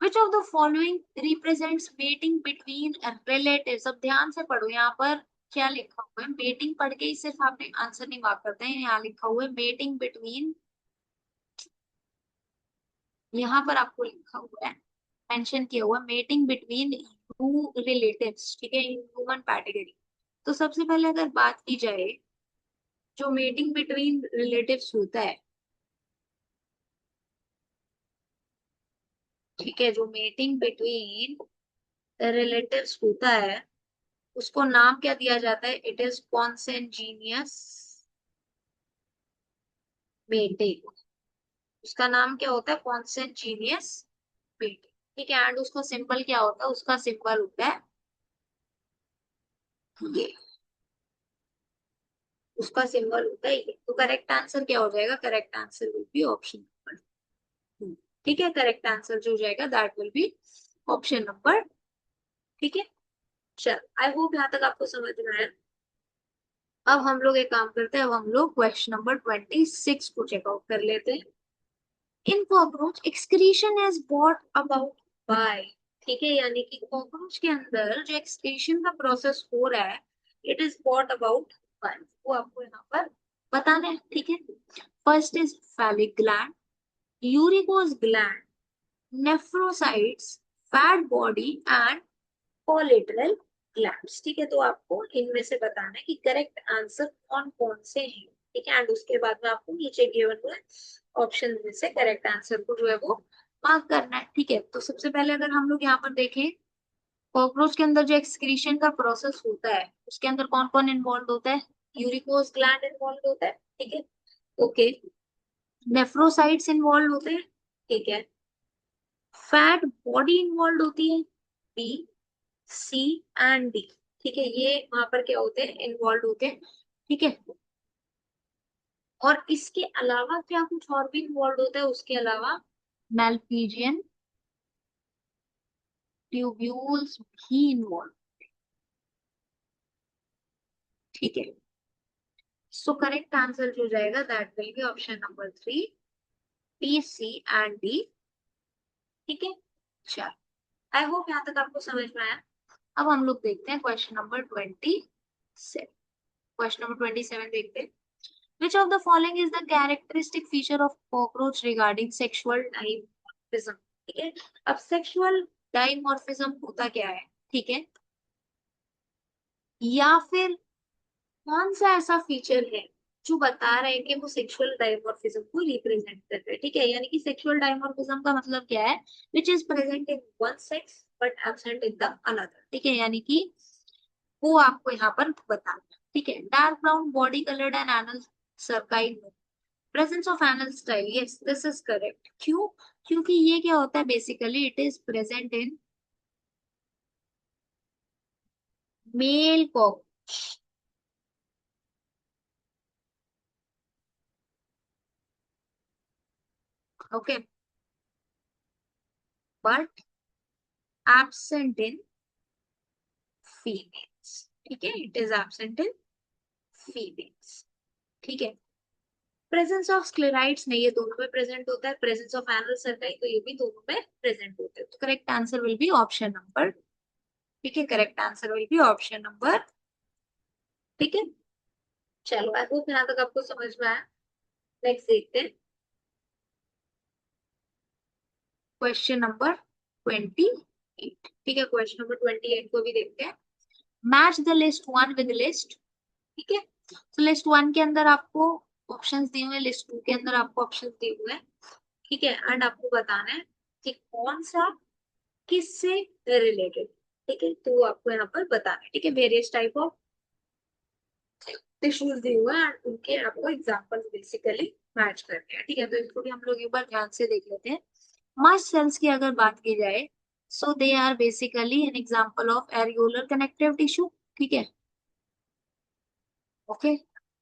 Speaker 1: Which of the following represents mating between relatives? अब ध्यान से पढ़ो, यहाँ पर क्या लिखा हुआ है? मेटिंग पढ़ के ही सिर्फ आपने आंसर नहीं मार्क करते हैं. यहाँ लिखा हुआ है मेटिंग बिटवीन, यहाँ पर आपको लिखा हुआ है, मेंशन किया हुआ मेटिंग बिटवीन टू रिलेटिव्स. ठीक है, इन ह्यूमन कैटेगरी. तो सबसे पहले अगर बात की जाए, जो मेटिंग बिटवीन रिलेटिव्स होता है, ठीक है, जो मेटिंग बिटवीन रिलेटिव्स होता है उसको नाम क्या दिया जाता है? It is consanguineous mating. उसका नाम क्या होता है? Consanguineous mating. ठीक है, एंड उसका सिंबल क्या होता है? उसका सिंबल होता है ये, उसका सिंबल होता है ये. तो करेक्ट आंसर क्या हो जाएगा? Correct answer will be option number 2. ठीक है, करेक्ट आंसर जो हो जाएगा that will be option number. ठीक है, चल आई होप यहाँ तक आपको समझ में आया. अब हम लोग एक काम करते हैं, अब हम लोग क्वेश्चन नंबर 26 को चेकआउट कर लेते हैं. इन cockroach excretion is bought about by. ठीक है, यानी कि कॉकरोच के अंदर जो एक्सक्रीशन का प्रोसेस हो रहा है it is bought about by, वो आपको यहाँ पर बताना है. ठीक है, first is phallic gland, uricose gland, nephrocytes, fat body and collateral glands. ठीक है, तो आपको इनमें से बताना है कि करेक्ट आंसर कौन कौन से हैं. ठीक है, एंड उसके बाद में आपको नीचे गिवन हुए ऑप्शन में से करेक्ट आंसर को जो है वो मार्क करना है. ठीक है, तो सबसे पहले अगर हम लोग यहाँ पर देखें, कॉकरोच के अंदर जो एक्सक्रीशन का प्रोसेस होता है उसके अंदर कौन कौन इन्वॉल्व होता है? यूरिकोज ग्लैंड इन्वॉल्व होता है. ठीक है, ओके, नेफ्रोसाइट्स इन्वॉल्व होते हैं. ठीक है, फैट बॉडी इन्वॉल्व होती है, बी सी एंड डी. ठीक है, ये वहां पर क्या होते हैं? इन्वॉल्व होते हैं. ठीक है, और इसके अलावा क्या कुछ और भी इन्वॉल्व होता है उसके अलावा? मैल्पीजियन ट्यूब्यूल्स भी इन्वॉल्व. ठीक है, सो करेक्ट आंसर जो जाएगा that will be option number 3, B C and D. ठीक है, चल आई होप यहाँ तक आपको समझ में आया। अब हम लोग देखते हैं क्वेश्चन नंबर 27। क्वेश्चन नंबर 27 देखते हैं। Which of the following is the characteristic feature of cockroach regarding sexual dimorphism? ठीक है, अब सेक्सुअल डाइमॉर्फिज्म होता क्या है, ठीक है, या फिर कौन सा ऐसा फीचर है जो बता रहे हैं कि वो सेक्सुअल डाइमॉर्फिज्म को रिप्रेजेंट कर रहे हैं, ठीक है, यानी कि सेक्सुअल डाइमॉर्फिज्म का मतलब क्या है, which is present in one sex but absent in the another, ठीक है, यानी कि वो आपको यहाँ पर बताना है, ठीक है। Dark brown body coloured and anal cerci, presence of anal style, yes this is correct. क्यों? क्योंकि ये क्या होता है, basically it is present in male cockroach, okay, but absent in females, ठीक है, it is absent in females, ठीक है। प्रेजेंस ऑफ स्क्लेराइड्स नहीं, ये दोनों में प्रेजेंट होता है, प्रेजेंस ऑफ एनल सर्काइड तो ये भी दोनों में प्रेजेंट होते हैं, तो correct answer will be option number, ठीक है, correct answer will be option number, ठीक है। चलो आई होप यहाँ तक आपको समझ में आया। नेक्स्ट देखते हैं क्वेश्चन नंबर 28, ठीक है, क्वेश्चन नंबर 28 को भी देखते हैं। Match the list one with list, ठीक है, तो लिस्ट वन के अंदर आपको ऑप्शंस दिए हुए हैं, लिस्ट टू के अंदर आपको ऑप्शंस दिए हुए हैं, ठीक है, एंड आपको बताना है कि कौन सा किससे रिलेटेड, ठीक है, तो आपको यहाँ पर बताना है, ठीक है, वेरियस टाइप ऑफ टिश्यूज दिए हुए हैं एंड उनके आपको एग्जांपल्स बेसिकली मैच करने हैं, ठीक है, तो इसको भी हम लोग एक बार ध्यान से देख लेते हैं। मस्ट सेल्स की अगर बात की जाए, so they are basically an example of areolar connective tissue, ठीक है, ओके,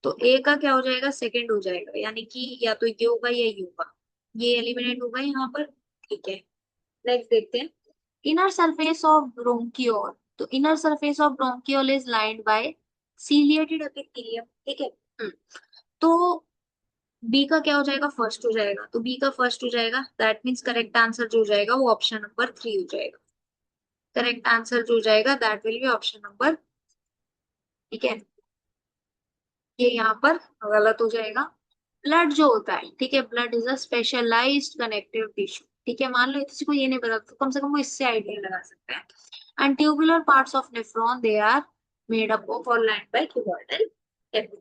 Speaker 1: तो ए का क्या हो जाएगा, सेकंड हो जाएगा, यानी कि या तो ये होगा या ये होगा, ये एलिमिनेट होगा यहाँ पर, ठीक है। नेक्स्ट देखते हैं, इनर सरफेस ऑफ ब्रोंकियोल, तो inner surface of bronchiole is lined by ciliated epithelium, ठीक है। तो बी का क्या हो जाएगा, फर्स्ट हो जाएगा, तो बी का फर्स्ट हो जाएगा, दैट मीन्स करेक्ट आंसर जो हो जाएगा वो ऑप्शन नंबर 3 हो जाएगा, करेक्ट आंसर जो हो जाएगा that will be option number, ठीक है, ये यहाँ पर गलत हो जाएगा। ब्लड जो होता है, ठीक है, blood is a specialised connective tissue, ठीक है, मान लो किसी को ये नहीं पता तो कम से कम वो इससे आइडिया लगा सकते हैं। And tubular parts of nephron they are made up of और लाइंड बाय क्यूबॉइडल टेबुल,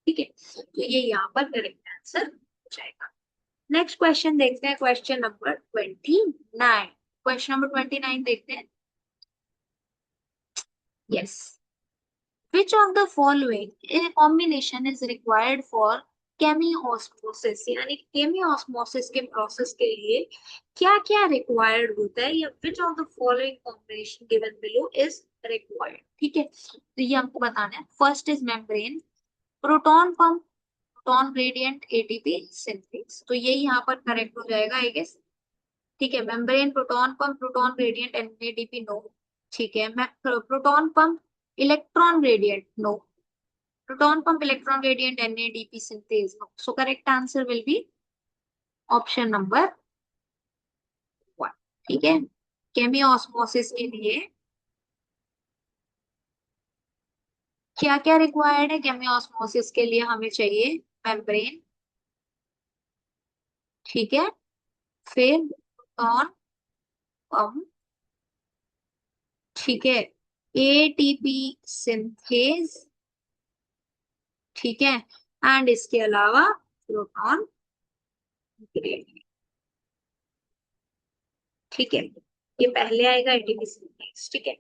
Speaker 1: ठीक है, तो ये यहाँ पर करेक्ट आंसर हो जाएगा। नेक्स्ट क्वेश्चन देखते हैं, क्वेश्चन नंबर 29, क्वेश्चन नंबर 29 देखते हैं। Yes, which of the following a combination is required for chemiosmosis, यानी chemiosmosis के प्रोसेस के लिए क्या क्या रिक्वायर्ड होता है, या which of the following combination given below is required, ठीक है, तो ये हमको बताना है। First is membrane, proton pump, proton gradient, ATP synthase, तो ये यहाँ पर करेक्ट हो जाएगा आई गेस, ठीक है, membrane, proton pump, proton gradient, NADP no, ठीक है, proton pump, electron gradient no, proton pump, electron gradient, NADP synthase no, so correct answer will be option number 1, ठीक है। केमियो ऑस्मोसिस के लिए क्या क्या रिक्वायर्ड है, केमियो ऑस्मोसिस के लिए हमें चाहिए मेम्ब्रेन, ठीक है, फिर प्रोटॉन पंप, ठीक है, एटीपी सिंथेज, ठीक है, एंड इसके अलावा प्रोटॉन ग्रेडियंट, ठीक है, ये पहले आएगा एटीपी सिंथेज, ठीक है।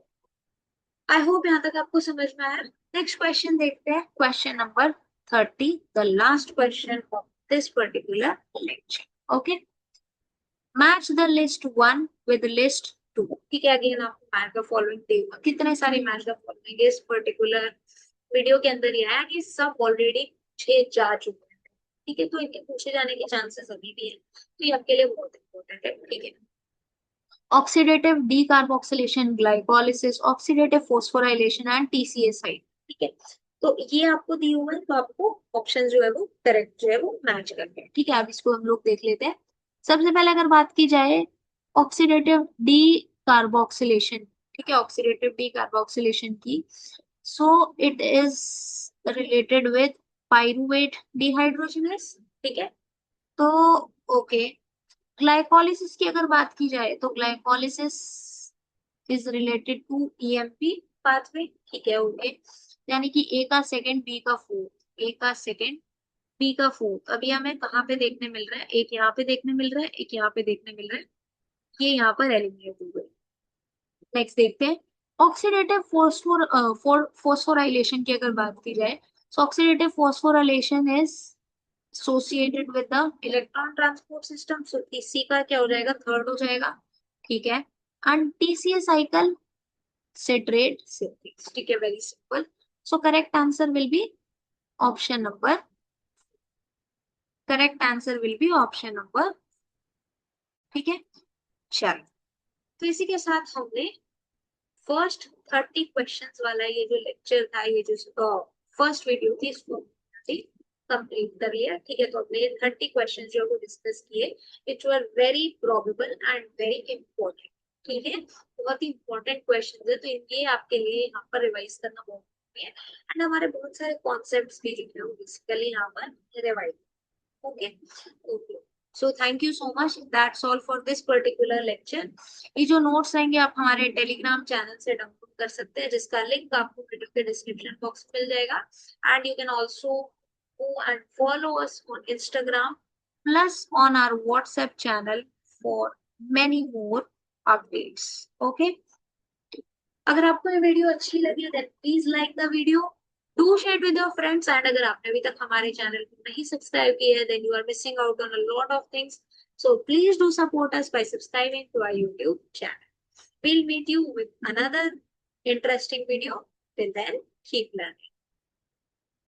Speaker 1: आई होप यहाँ तक आपको समझ में आया। नेक्स्ट क्वेश्चन देखते हैं, question number 30, the last question of this particular lecture, okay. Match the list one with list two, ठीक है, अगेन आपको मैच द फॉलोइंग देगा, कितने सारे मैच द फॉलोइंग इस पर्टिकुलर वीडियो के अंदर ये आया कि सब ऑलरेडी 6 जा चुके हैं, ठीक है, तो इनके पूछे जाने के चांसेस अभी भी है, तो ये आपके लिए बहुत इंपॉर्टेंट है, ठीक है। Oxidative decarboxylation, glycolysis, oxidative phosphorylation and TCA cycle, ठीक है, तो ये आपको दिए हुए हैं, तो आपको ऑप्शन जो है वो करेक्ट जो है वो मैच करते हैं, ठीक है, अब इसको हम लोग देख लेते हैं। सबसे पहले अगर बात की जाए ऑक्सीडेटिव डी कार्बोक्सिलेशन, ठीक है, ऑक्सीडेटिव डी कार्बोक्सिलेशन की। So it is related with pyruvate dehydrogenase, ठीक है। तो ओके, ग्लाइकोलिसिस की अगर बात की जाए तो glycolysis is related to EMP pathway, ठीक है, ओके। यानी कि ए का सेकंड बी का फोर्थ, ए का सेकंड बी का फोर्थ। अभी हमें कहाँ पे देखने मिल रहा है, एक यहाँ पे देखने मिल रहा है, एक यहाँ पे देखने मिल रहा है, ये यहाँ पर एलिमिनेट हो गए। नेक्स्ट देखते हैं ऑक्सीडेटिव फोस्फोराइलेशन की अगर बात की जाए, so oxidative phosphorylation is associated with the electron transport system, so TC का क्या हो जाएगा, थर्ड हो जाएगा, ठीक है। And TCA cycle citrate synthase, ठीक है, very simple. So correct answer will be option number, correct answer will be option number, ठीक है। चलो, तो इसी के साथ हमने फर्स्ट 30 क्वेश्चंस वाला ये जो लेक्चर था, ये जो फर्स्ट वीडियो थी, इसको कंप्लीट कर लिया, ठीक है। तो हमने ये 30 क्वेश्चंस जो है डिस्कस किए, which were very probable and very important, ठीक है। बहुत ही इंपॉर्टेंट क्वेश्चन है, तो इनके आपके लिए यहाँ पर रिवाइज करना बहुत जरूरी है। एंड हमारे बहुत सारे कॉन्सेप्ट भी जो है वो बेसिकली यहाँ पर revise, okay okay. So thank you so much, that's all for this particular lecture. ये जो नोट्स रहेंगे आप हमारे टेलीग्राम चैनल से डाउनलोड कर सकते हैं, जिसका लिंक आपको वीडियो के डिस्क्रिप्शन बॉक्स में मिल जाएगा। And you can also go and follow us on Instagram plus on our WhatsApp channel for many more updates. Okay? अगर आपको ये वीडियो अच्छी लगी then please like the video, do share with your friends. And अगर आपने अभी तक हमारे चैनल को नहीं सब्सक्राइब किया है then you are missing out on a lot of things, so please do support us by subscribing to our YouTube channel. We'll meet you with another interesting video. Till then, keep learning.